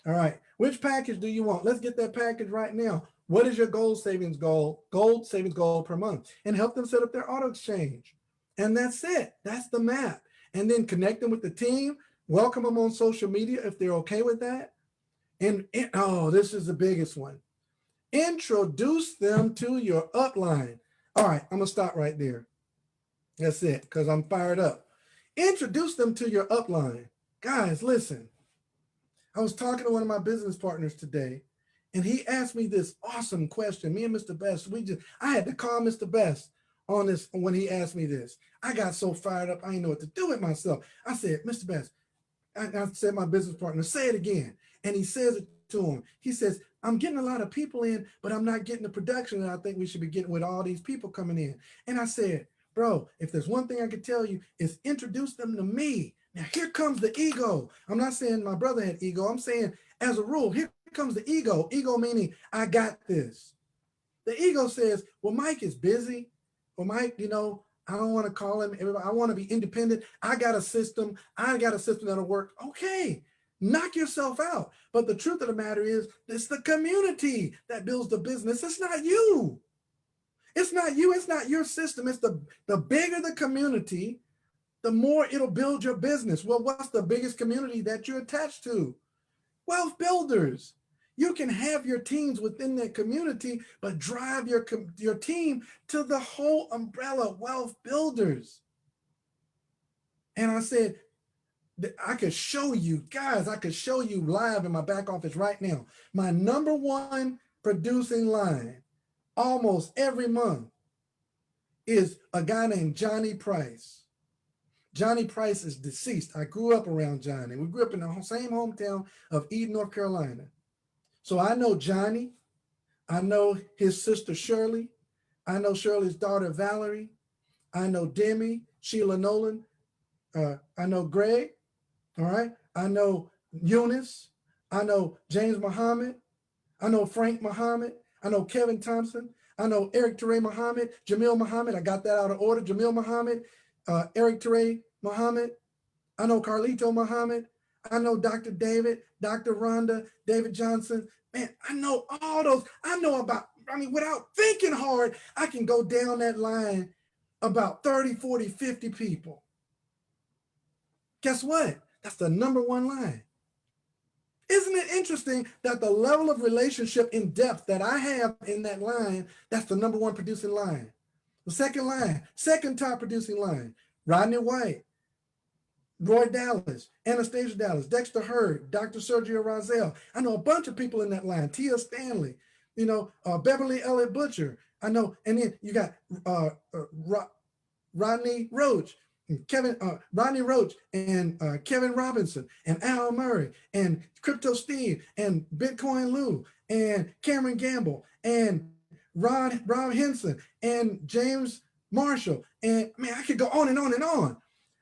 All right. Which package do you want? Let's get that package right now. What is your gold savings goal per month? And help them set up their auto exchange. And that's it. That's the map. And then connect them with the team. Welcome them on social media if they're okay with that. And oh, this is the biggest one. Introduce them to your upline. All right, I'm going to stop right there. That's it, because I'm fired up. Introduce them to your upline. Guys, listen. I was talking to one of my business partners today, and he asked me this awesome question. Me and Mr. Best, I had to call Mr. Best on this when he asked me this. I got so fired up, I didn't know what to do with myself. I said, Mr. Best, I said my business partner, say it again. And he says it to him. He says, I'm getting a lot of people in, but I'm not getting the production that I think we should be getting with all these people coming in. And I said, bro, if there's one thing I could tell you is introduce them to me. Now here comes the ego. I'm not saying my brother had ego. I'm saying as a rule, here comes the ego. Ego meaning I got this. The ego says, well, Mike is busy. Well, Mike, you know, I don't want to call him. I want to be independent. I got a system. That'll work. Okay, knock yourself out. But the truth of the matter is, it's the community that builds the business. It's not you. It's not you. It's not your system. It's the bigger the community, the more it'll build your business. Well, what's the biggest community that you're attached to? Wealth builders. You can have your teams within that community, but drive your team to the whole umbrella, wealth builders. And I said, I could show you, guys, I could show you live in my back office right now. My number one producing line almost every month is a guy named Johnny Price. Johnny Price is deceased. I grew up around Johnny. We grew up in the same hometown of Eden, North Carolina. So I know Johnny. I know his sister Shirley. I know Shirley's daughter Valerie. I know Demi, Sheila Nolan. I know Greg. All right. I know Eunice. I know James Muhammad. I know Frank Muhammad. I know Kevin Thompson. I know Eric Teray Muhammad, Jamil Muhammad. I got that out of order. Jamil Muhammad, Eric Teray Muhammad. I know Carlito Muhammad. I know Dr. David, Dr. Rhonda, David Johnson. Man, I know all those. I know about, without thinking hard, I can go down that line about 30, 40, 50 people. Guess what? That's the number one line. Isn't it interesting that the level of relationship in depth that I have in that line, that's the number one producing line. The second line, second top producing line, Rodney White, Roy Dallas, Anastasia Dallas, Dexter Hurd, Dr. Sergio Rozelle. I know a bunch of people in that line, Tia Stanley, Beverly Elliott Butcher. I know, and then you got Rodney Roach, Rodney Roach and Kevin Robinson and Al Murray and Crypto Steve and Bitcoin Lou and Cameron Gamble and Rob Henson and James Marshall. And I could go on and on and on.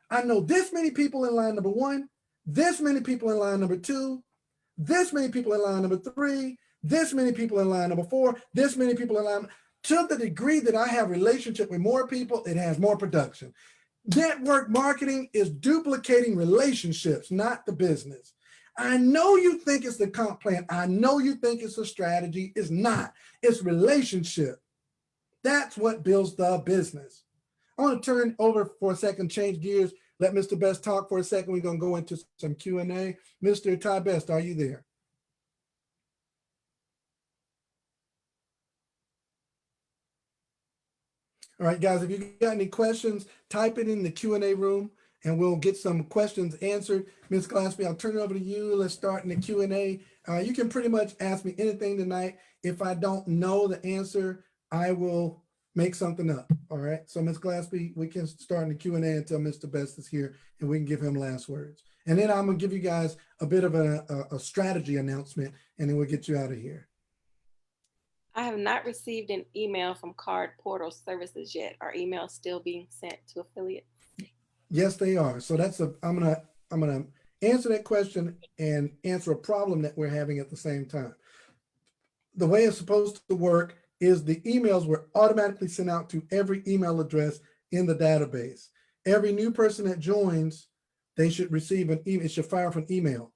I know this many people in line number one, this many people in line number two, this many people in line number three, this many people in line number four, this many people in line. To the degree that I have relationship with more people, it has more production. Network marketing is duplicating relationships, not the business. I know you think it's the comp plan. I know you think it's a strategy. It's not. It's relationship. That's what builds the business. I want to turn over for a second, change gears, let Mr. Best talk for a second. We're going to go into some Q&A. Mr. Ty Best, are you there? All right, guys, if you got any questions, type it in the Q&A room and we'll get some questions answered. Ms. Glassby, I'll turn it over to you. Let's start in the Q&A. You can pretty much ask me anything tonight. If I don't know the answer, I will make something up. All right, so Ms. Glassby, we can start in the Q&A until Mr. Best is here and we can give him last words. And then I'm gonna give you guys a bit of a strategy announcement and then we'll get you out of here. I have not received an email from Card Portal Services yet. Are emails still being sent to affiliates? Yes, they are. So I'm gonna answer that question and answer a problem that we're having at the same time. The way it's supposed to work is the emails were automatically sent out to every email address in the database. Every new person that joins, they should receive an email. It should fire off an email.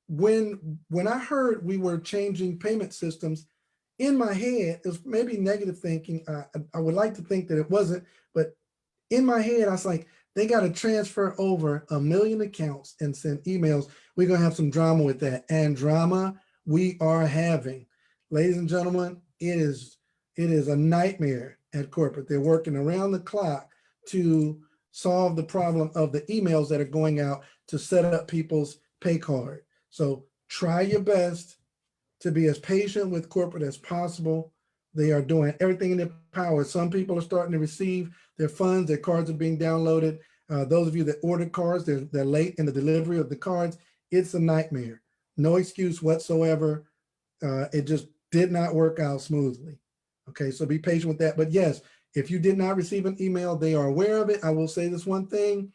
When I heard we were changing payment systems, in my head, it was maybe negative thinking. I would like to think that it wasn't, but in my head, I was like, they got to transfer over 1 million accounts and send emails. We're going to have some drama with that. And drama we are having. Ladies and gentlemen, it is a nightmare at corporate. They're working around the clock to solve the problem of the emails that are going out to set up people's pay card. So try your best to be as patient with corporate as possible. They are doing everything in their power. Some people are starting to receive their funds, their cards are being downloaded. Those of you that ordered cards, they're late in the delivery of the cards. It's a nightmare. No excuse whatsoever. It just did not work out smoothly. Okay, so be patient with that. But yes, if you did not receive an email, they are aware of it. I will say this one thing,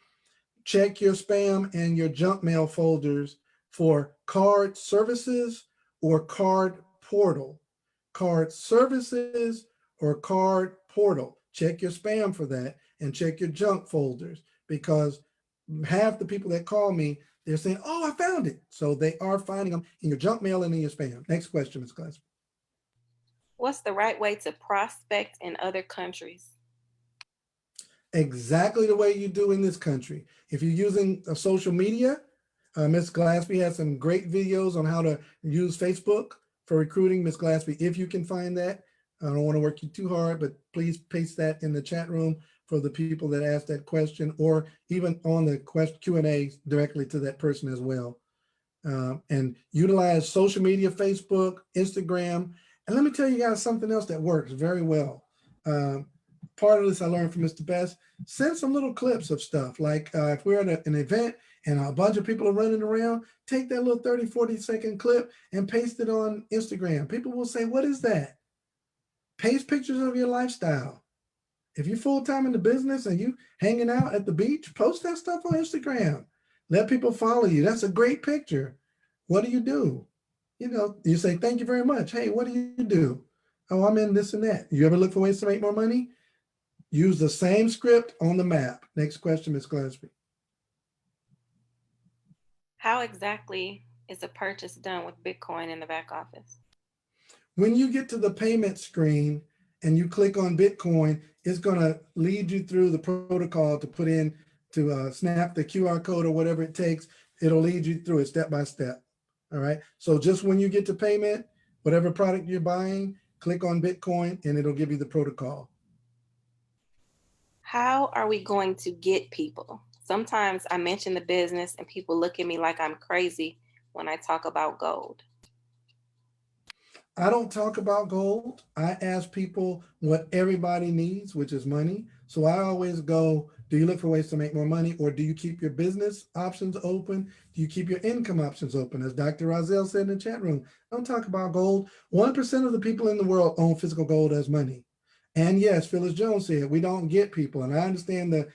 check your spam and your junk mail folders for card services or card portal. Card services or card portal. Check your spam for that and check your junk folders, because half the people that call me, they're saying, oh, I found it. So they are finding them in your junk mail and in your spam. Next question, Ms. Glass. What's the right way to prospect in other countries? exactly the way you do in this country. If you're using social media, Ms. Glaspie has some great videos on how to use Facebook for recruiting. Ms. Glaspie, if you can find that, I don't want to work you too hard, but please paste that in the chat room for the people that asked that question, or even on the Q&A directly to that person as well. And utilize social media, Facebook, Instagram. And let me tell you guys something else that works very well. Part of this I learned from Mr. Best. Send some little clips of stuff. Like if we're at an event and a bunch of people are running around, take that little 30, 40-second clip and paste it on Instagram. People will say, what is that? Paste pictures of your lifestyle. If you're full-time in the business and you hanging out at the beach, post that stuff on Instagram. Let people follow you. That's a great picture. What do? You say, thank you very much. Hey, what do you do? Oh, I'm in this and that. You ever look for ways to make more money? Use the same script on the map. Next question, Ms. Glaspie. How exactly is a purchase done with Bitcoin in the back office? When you get to the payment screen and you click on Bitcoin, it's going to lead you through the protocol to put in to snap the QR code or whatever it takes. It'll lead you through it step by step. All right. So just when you get to payment, whatever product you're buying, click on Bitcoin and it'll give you the protocol. How are we going to get people? Sometimes I mention the business and people look at me like I'm crazy when I talk about gold. I don't talk about gold. I ask people what everybody needs, which is money. So I always go, do you look for ways to make more money, or do you keep your business options open? Do you keep your income options open? As Dr. Rozelle said in the chat room, don't talk about gold. 1% of the people in the world own physical gold as money. And yes, Phyllis Jones said, we don't get people. And I understand the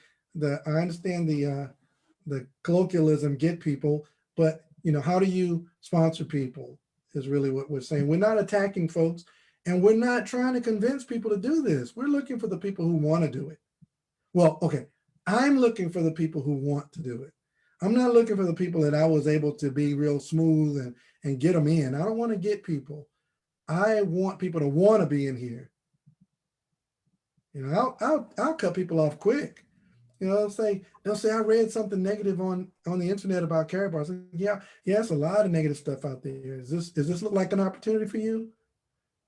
colloquialism, get people, but how do you sponsor people? Is really what we're saying. We're not attacking folks, and we're not trying to convince people to do this. We're looking for the people who want to do it. Well, okay, I'm looking for the people who want to do it. I'm not looking for the people that I was able to be real smooth and get them in. I don't want to get people. I want people to want to be in here. I'll cut people off quick. They'll say, I read something negative on the internet about Karatbars. Yeah, it's a lot of negative stuff out there. Does this look like an opportunity for you?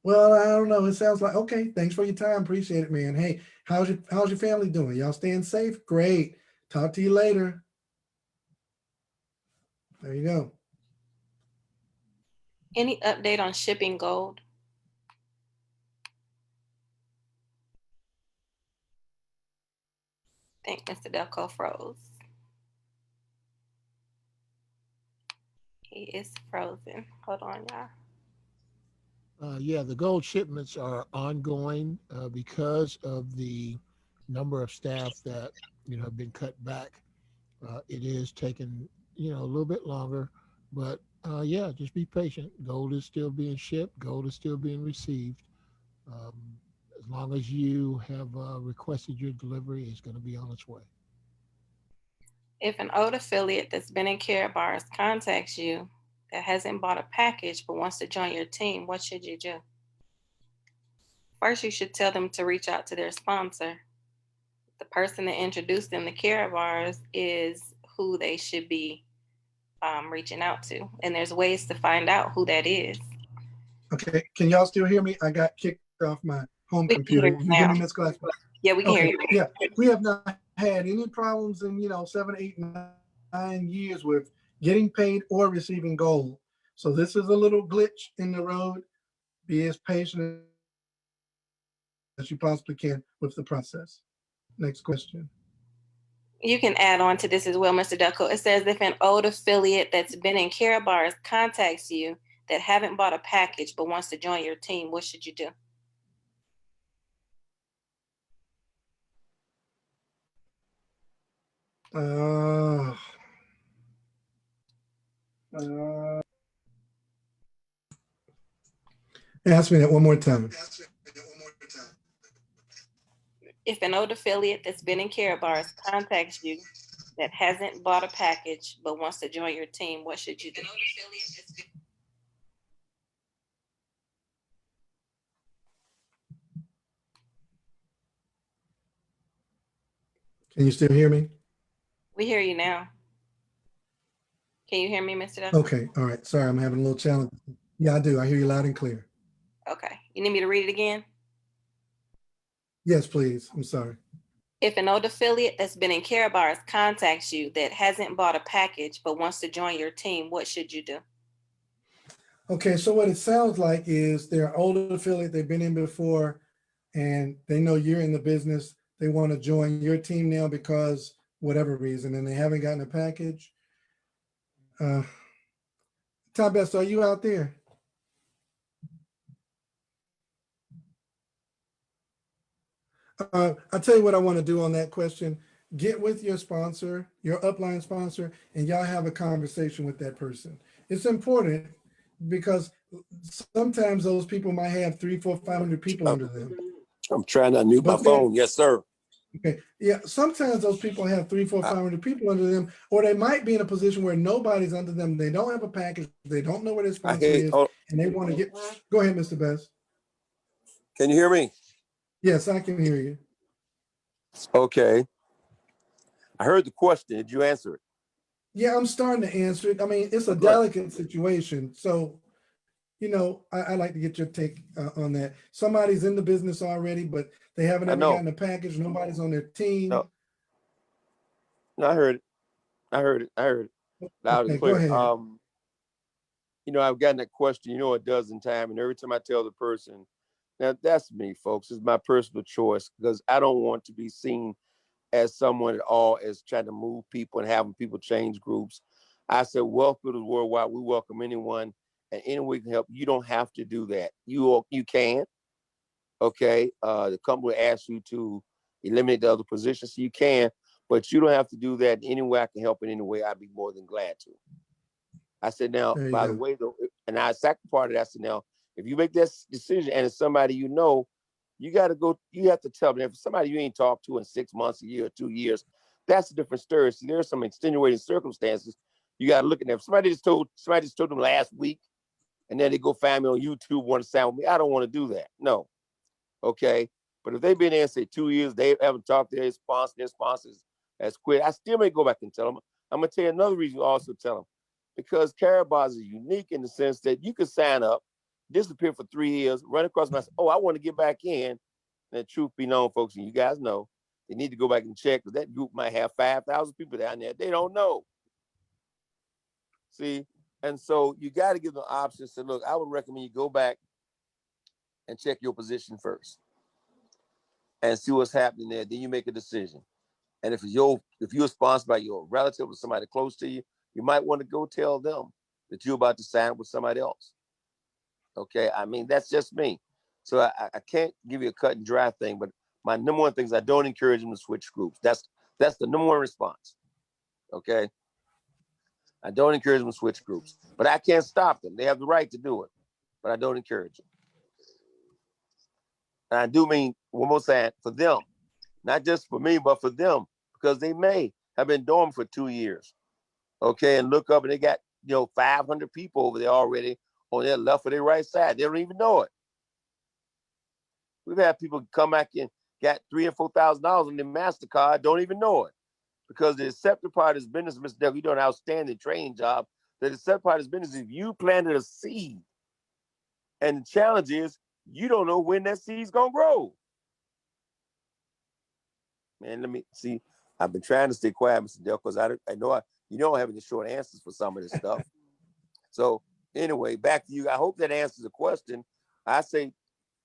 Well, I don't know. It sounds like, okay, thanks for your time. Appreciate it, man. Hey, how's your family doing? Y'all staying safe? Great. Talk to you later. There you go. Any update on shipping gold? I think Mr. Dalcoe froze. He is frozen. Hold on, y'all. Yeah, the gold shipments are ongoing because of the number of staff that have been cut back. It is taking a little bit longer, but yeah, just be patient. Gold is still being shipped. Gold is still being received. Um, as long as you have requested your delivery, it's going to be on its way. If an old affiliate that's been in Karatbars contacts you that hasn't bought a package but wants to join your team, what should you do? First, you should tell them to reach out to their sponsor. The person that introduced them to Karatbars is who they should be reaching out to. And there's ways to find out who that is. Okay, can y'all still hear me? I got kicked off my home computer. You hear me, Ms. Glass? Yeah, we can hear you. Yeah, we have not had any problems in 7, 8, 9 years with getting paid or receiving gold. So this is a little glitch in the road. Be as patient as you possibly can with the process. Next question. You can add on to this as well, Mr. Dalcoe. It says if an old affiliate that's been in Karatbars contacts you that haven't bought a package but wants to join your team, what should you do? Ask me that one more time. If an old affiliate that's been in Karatbars contacts you that hasn't bought a package but wants to join your team, what should you do? Can you still hear me? We hear you now. Can you hear me, Mr. Dalcoe? Okay, all right. Sorry, I'm having a little challenge. Yeah, I do. I hear you loud and clear. Okay. You need me to read it again? Yes, please. I'm sorry. If an old affiliate that's been in Care Bars contacts you that hasn't bought a package but wants to join your team, what should you do? Okay, so what it sounds like is they're an older affiliate, they've been in before, and they know you're in the business. They want to join your team now because whatever reason, and they haven't gotten a package. Uh, Top Best, are you out there? I'll tell you what I want to do on that question. Get with your sponsor, your upline sponsor, and y'all have a conversation with that person. It's important because sometimes those people might have 3, 4, 500 people under them. I'm trying to unmute my But they're phone. Yes, sir. okay. Yeah, sometimes those people have 3, 4, I, 500 people under them, or they might be in a position where nobody's under them. They don't have a package, they don't know where their I sponsor hate. is, Oh, and they want to get. Go ahead, Mr. Best. can you hear me? Yes, I can hear you. Okay. I heard the question. Did you answer it? Yeah, I'm starting to answer it. I mean, it's Oh, a good. delicate situation. So, I like to get your take on that. Somebody's in the business already, but they haven't I ever know. gotten a package. Nobody's on their team. No, no, I heard it. I heard it. I heard it loud and Okay, go clear. ahead. I've gotten that question, a dozen times, and every time I tell the person, now that's me, folks. It's my personal choice because I don't want to be seen as someone at all as trying to move people and having people change groups. I said, welcome to worldwide. We welcome anyone and anyone we can help. You don't have to do that. You can. Okay. The company will ask you to eliminate the other positions, so you can, but you don't have to do that. Any way I can help in any way, I'd be more than glad to. I said, now, There you by the go. way, though, and I second part of that, I said, now, if you make this decision and it's somebody you got to go, you have to tell them. If it's somebody you ain't talked to in 6 months, a year, 2 years, that's a different story. See, there's some extenuating circumstances. You got to look at them. If somebody just told them last week, and then they go find me on YouTube, want to sound with me. I don't want to do that. No. Okay. But if they've been there, say 2 years, they haven't talked to their sponsors has quit, I still may go back and tell them. I'm going to tell you another reason also tell them. Because Carabas is unique in the sense that you could sign up, disappear for 3 years, run across my, oh, I want to get back in. And truth be known, folks, and you guys know, they need to go back and check because that group might have 5,000 people down there. They don't know. See? And so you got to give them options. So look, I would recommend you go back and check your position first and see what's happening there. Then you make a decision. And if you're sponsored by your relative or somebody close to you, you might want to go tell them that you're about to sign up with somebody else. Okay, I mean that's just me. So I can't give you a cut and dry thing, but my number one thing is I don't encourage them to switch groups. That's the number one response. Okay, I don't encourage them to switch groups, but I can't stop them. They have the right to do it, but I don't encourage them. And I do mean one more time for them, not just for me, but for them, because they may have been dormant for 2 years. Okay, and look up and they got 500 people over there already on their left or their right side. They don't even know it. We've had people come back and got $3,000 and $4,000 on their MasterCard, don't even know it. Because the deceptive part of this business, Mr. Dev, you do an outstanding training job. The deceptive part of this business, if you planted a seed, and the challenge is you don't know when that seed's gonna grow. Man, let me see. I've been trying to stay quiet, Mr. Dev, because I know you don't have any short answers for some of this stuff. So anyway, back to you. I hope that answers the question. I say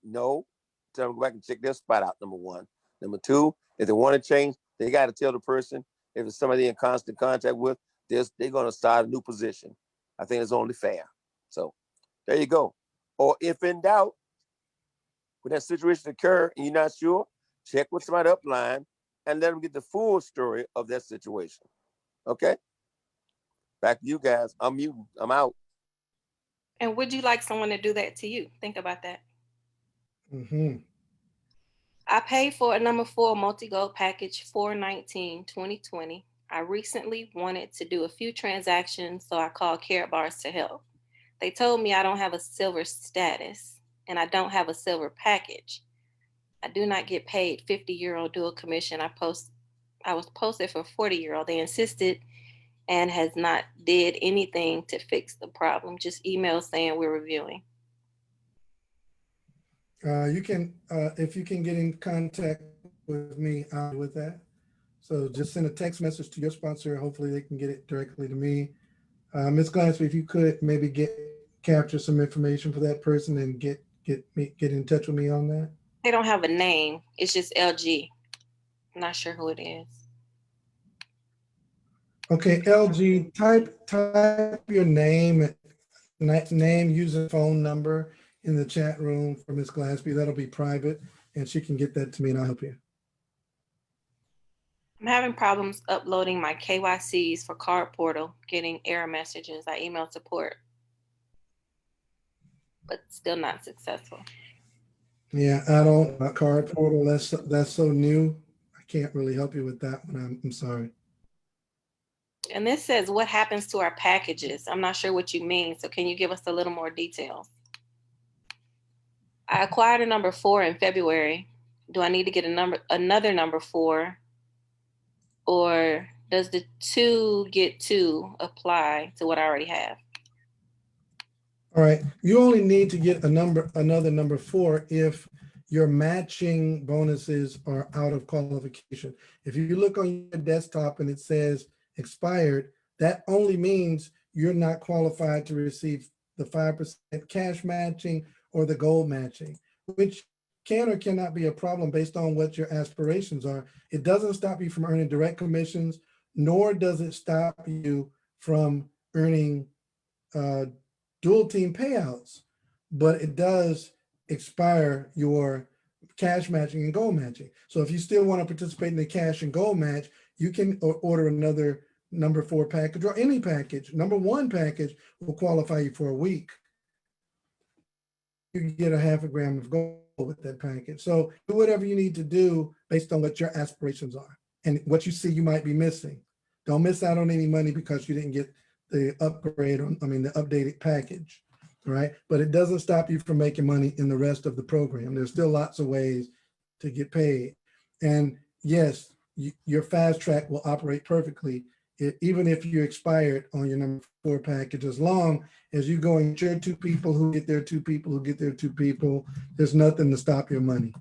no. Tell them to go back and check their spot out, number one. Number two, if they want to change, they got to tell the person, if it's somebody in constant contact with, they're going to start a new position. I think it's only fair. So there you go. Or if in doubt, when that situation occur and you're not sure, check with somebody upline and let them get the full story of that situation. Okay? Back to you guys. I'm muting. I'm out. And would you like someone to do that to you? Think about that. Mm-hmm. I paid for a number 4 multi-gold package $419.2020. I recently wanted to do a few transactions, so I called Carrot Bars to help. They told me I don't have a silver status and I don't have a silver package. I do not get paid €50 dual commission. I post I was posted for 40-year-old. They insisted and has not did anything to fix the problem. Just email saying we're reviewing. You can, if you can get in contact with me, I'll with that. So just send a text message to your sponsor. Hopefully they can get it directly to me. Ms. Glansby, if you could maybe capture some information for that person and get in touch with me on that. They don't have a name. It's just LG. I'm not sure who it is. Okay, LG, type your name, user phone number in the chat room for Ms. Glansby. That'll be private, and she can get that to me, and I'll help you. I'm having problems uploading my KYCs for Card Portal, getting error messages. I emailed support, but still not successful. Yeah, I don't Card Portal. That's so new. I can't really help you with that one. I'm sorry. And this says, what happens to our packages? I'm not sure what you mean. So can you give us a little more details? I acquired a number 4 in February. Do I need to get another number 4? Or does the 2 get 2 apply to what I already have? All right. You only need to get another number 4 if your matching bonuses are out of qualification. If you look on your desktop and it says expired, that only means you're not qualified to receive the 5% cash matching or the gold matching, which can or cannot be a problem based on what your aspirations are. It doesn't stop you from earning direct commissions, nor does it stop you from earning dual team payouts, but it does expire your cash matching and gold matching. So if you still want to participate in the cash and gold match, you can order another number 4 package or any package. Number 1 package will qualify you for a week. You get a half a gram of gold with that package. So do whatever you need to do based on what your aspirations are and what you see you might be missing. Don't miss out on any money because you didn't get the the updated package, right? But it doesn't stop you from making money in the rest of the program. There's still lots of ways to get paid. And yes, your fast track will operate perfectly, even if you expired on your number 4 package, as long as you go and share 2 people who get their 2 people who get their 2 people, there's nothing to stop your money.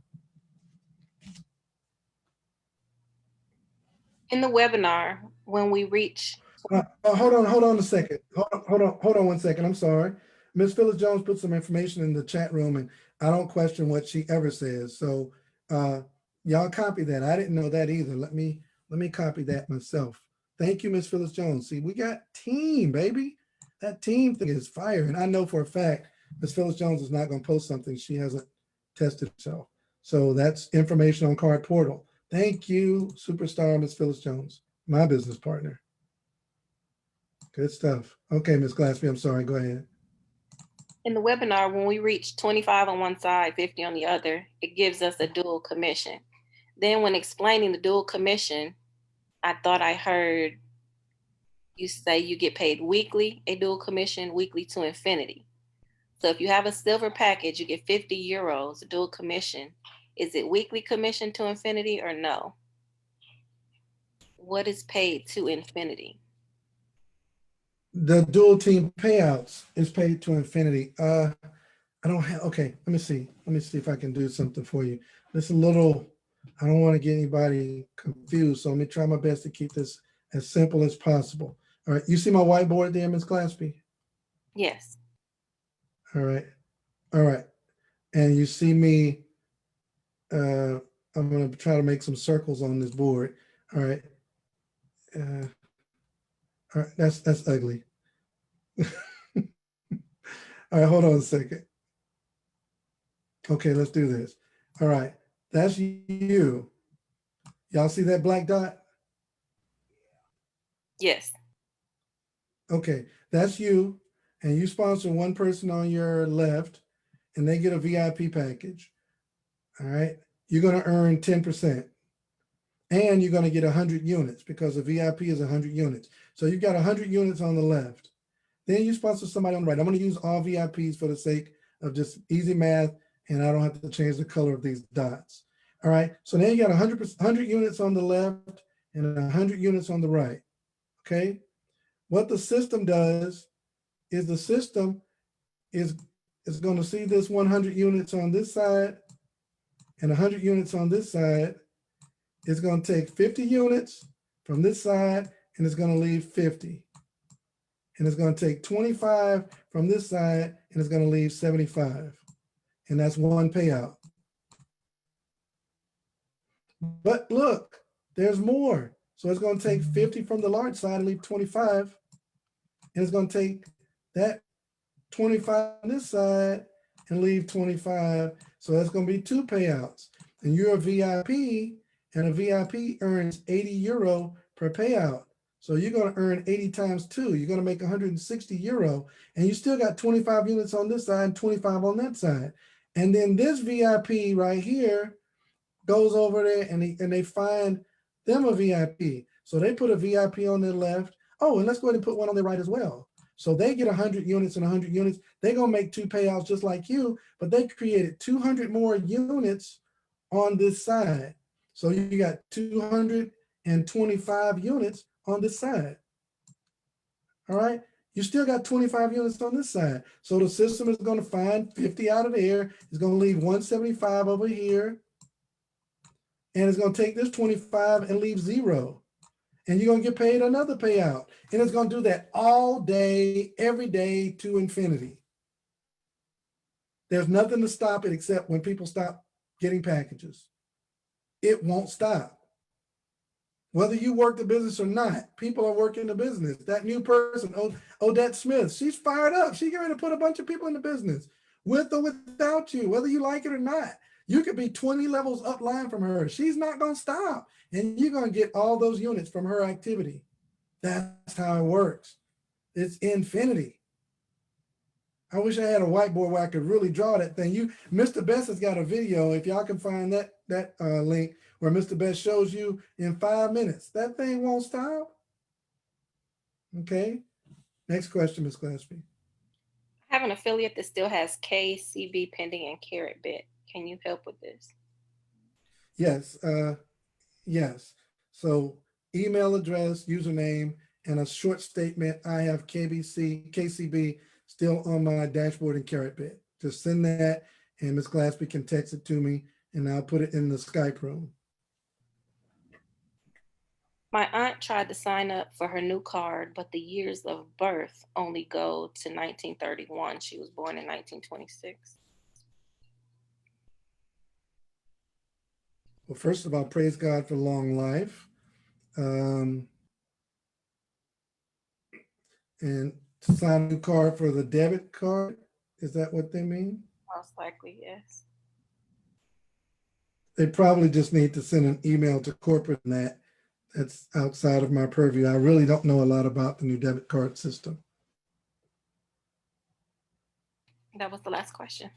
In the webinar, when we reach hold on a second. Hold on 1 second. I'm sorry. Ms. Phyllis Jones put some information in the chat room, and I don't question what she ever says. So y'all copy that. I didn't know that either. Let me copy that myself. Thank you, Ms. Phyllis Jones. See, we got team, baby. That team thing is fire. And I know for a fact Ms. Phyllis Jones is not going to post something she hasn't tested herself. So that's information on Card Portal. Thank you, superstar Ms. Phyllis Jones, my business partner. Good stuff. Okay, Ms. Glassby, I'm sorry. Go ahead. in the webinar, when we reach 25 on one side, 50 on the other, it gives us a dual commission. Then when explaining the dual commission, I thought I heard you say you get paid weekly, a dual commission, weekly to infinity. So if you have a silver package, you get 50 euros, a dual commission. Is it weekly commission to infinity or no? What is paid to infinity? The dual team payouts is paid to infinity. I don't have, okay, let me see if I can do something for you. This a little, I don't want to get anybody confused, so let me try my best to keep this as simple as possible. All right, you see my whiteboard there, Ms. Glassby? Yes. All right, and you see me, I'm gonna try to make some circles on this board. All right, that's ugly. All right, hold on a second. Okay, let's do this. All right, that's you. Y'all see that black dot? Yes. Okay, that's you. And you sponsor one person on your left, and they get a VIP package. All right, you're going to earn 10%. And you're going to get 100 units because a VIP is 100 units. So you've got 100 units on the left. Then you sponsor somebody on the right. I'm going to use all VIPs for the sake of just easy math, and I don't have to change the color of these dots. All right, so now you got 100 units on the left and 100 units on the right. Okay. What the system does is the system is going to see this 100 units on this side and 100 units on this side. It's going to take 50 units from this side and it's going to leave 50. And it's going to take 25 from this side and it's going to leave 75. And that's one payout. But look, there's more. So it's going to take 50 from the large side and leave 25. And it's going to take that 25 on this side and leave 25. So that's going to be two payouts. And you're a VIP, and a VIP earns 80 euro per payout. So you're going to earn 80 times two. You're going to make 160 euro. And you still got 25 units on this side and 25 on that side. And then this VIP right here goes over there and they find them a VIP. So they put a VIP on their left. Oh, and let's go ahead and put one on their right as well. So they get 100 units and 100 units. They're going to make two payouts just like you, but they created 200 more units on this side. So you got 225 units on this side. All right. You still got 25 units on this side. So the system is going to find 50 out of there. It's going to leave 175 over here. And it's going to take this 25 and leave 0. And you're going to get paid another payout. And it's going to do that all day, every day to infinity. There's nothing to stop it except when people stop getting packages. It won't stop. Whether you work the business or not, people are working the business. That new person, Odette Smith, she's fired up. She's going to put a bunch of people in the business, with or without you, whether you like it or not. You could be 20 levels up line from her. She's not going to stop. And you're going to get all those units from her activity. That's how it works. It's infinity. I wish I had a whiteboard where I could really draw that thing. Mr. Best has got a video. If y'all can find that link where Mr. Best shows you in 5 minutes. That thing won't stop. Okay. Next question, Ms. Glaspie. I have an affiliate that still has KCB pending and Carrot Bit. Can you help with this? Yes. Yes. So email address, username, and a short statement. I have KCB still on my dashboard in Carrot Bit. Just send that and Ms. Glaspie can text it to me and I'll put it in the Skype room. My aunt tried to sign up for her new card, but the years of birth only go to 1931. She was born in 1926. Well, first of all, praise God for long life. And to sign a new card for the debit card, is that what they mean? Most likely, yes. They probably just need to send an email to corporate and that's outside of my purview. I really don't know a lot about the new debit card system. That was the last question.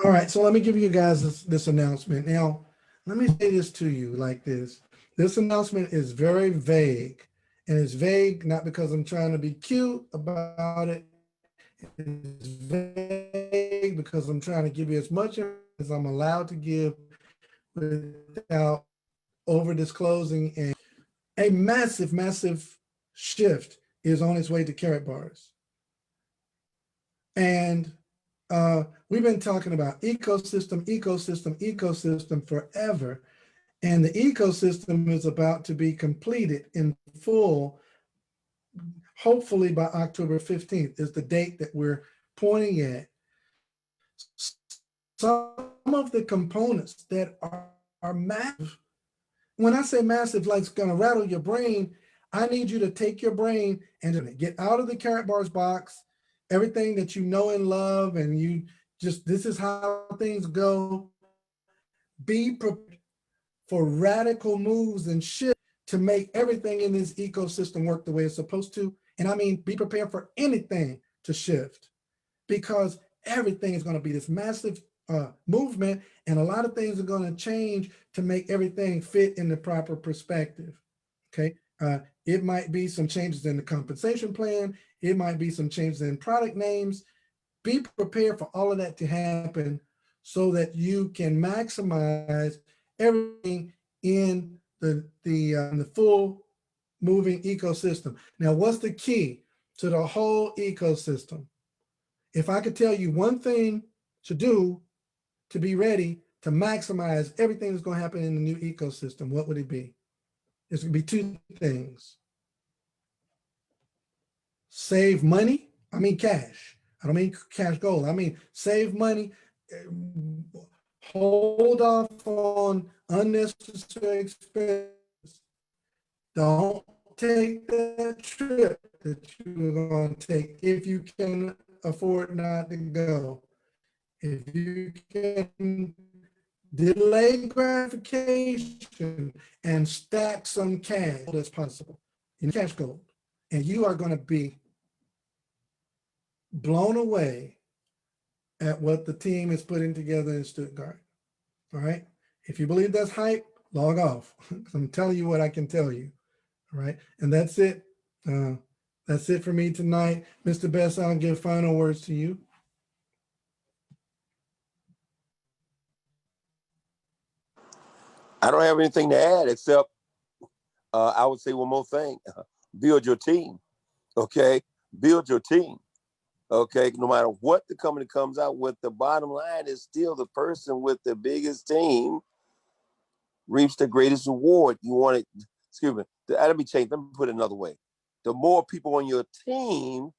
All right, so let me give you guys this announcement. Now, let me say this to you like this. This announcement is very vague, and it's vague not because I'm trying to be cute about it. It's vague because I'm trying to give you as much as I'm allowed to give without over disclosing. And a massive, massive shift is on its way to carrot bars. And we've been talking about ecosystem forever. And the ecosystem is about to be completed in full, hopefully by October 15th is the date that we're pointing at. Some of the components that are massive, when I say massive, like it's gonna rattle your brain, I need you to take your brain and get out of the carrot bars box, everything that you know and love, and you just, this is how things go. Be prepared for radical moves and shifts to make everything in this ecosystem work the way it's supposed to. And I mean, be prepared for anything to shift, because everything is going to be this massive movement, and a lot of things are going to change to make everything fit in the proper perspective. Okay. It might be some changes in the compensation plan. It might be some changes in product names. Be prepared for all of that to happen so that you can maximize everything in the full moving ecosystem. Now, what's the key to the whole ecosystem? If I could tell you one thing to do to be ready to maximize everything that's going to happen in the new ecosystem, what would it be? It's going to be two things. Save money. I mean cash. I don't mean cash gold. I mean save money. Hold off on unnecessary expenses. Don't take that trip that you were going to take if you can afford not to go. If you can delay gratification and stack some cash that's possible in cash gold, and you are going to be blown away at what the team is putting together in Stuttgart. All right. If you believe that's hype, log off. I'm telling you what I can tell you. All right. And that's it. That's it for me tonight. Mr. Best, I'll give final words to you. I don't have anything to add except I would say one more thing. Build your team. Okay. Build your team. Okay. No matter what the company comes out with, the bottom line is still the person with the biggest team reaps the greatest reward. You want it, excuse me, let me change, let me put it another way. The more people on your team,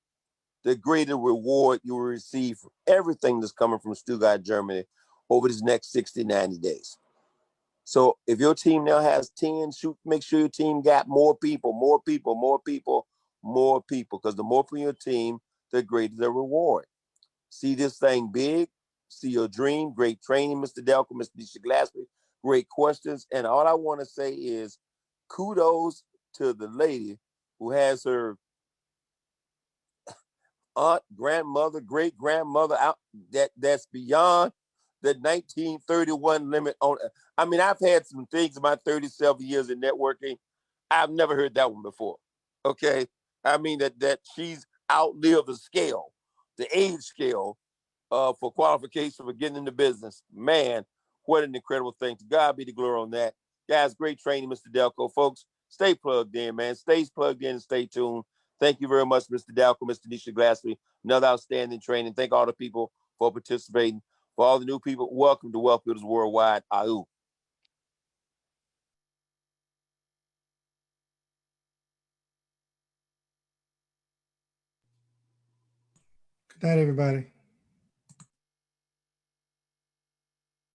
the greater reward you will receive for everything that's coming from Stuttgart, Germany over this next 60, 90 days. So if your team now has 10, make sure your team got more people, because the more people on your team, the greater the reward. See this thing big, see your dream, great training, Mr. Dalcoe, Mr. Nisha Glassby, great questions. And all I want to say is kudos to the lady who has her aunt, grandmother, great grandmother out that's beyond the 1931 limit on. I mean, I've had some things in my 37 years in networking. I've never heard that one before. Okay. I mean that she's outlived the scale, the age scale for qualification for getting into business. Man, what an incredible thing. To God be the glory on that. Guys, great training, Mr. Dalcoe. Folks, stay plugged in, man. Stay plugged in and stay tuned. Thank you very much, Mr. Dalcoe, Mr. Nisha Glassby. Another outstanding training. Thank all the people for participating. For all the new people, welcome to Wealth Builders Worldwide. Ahu. Good night, everybody.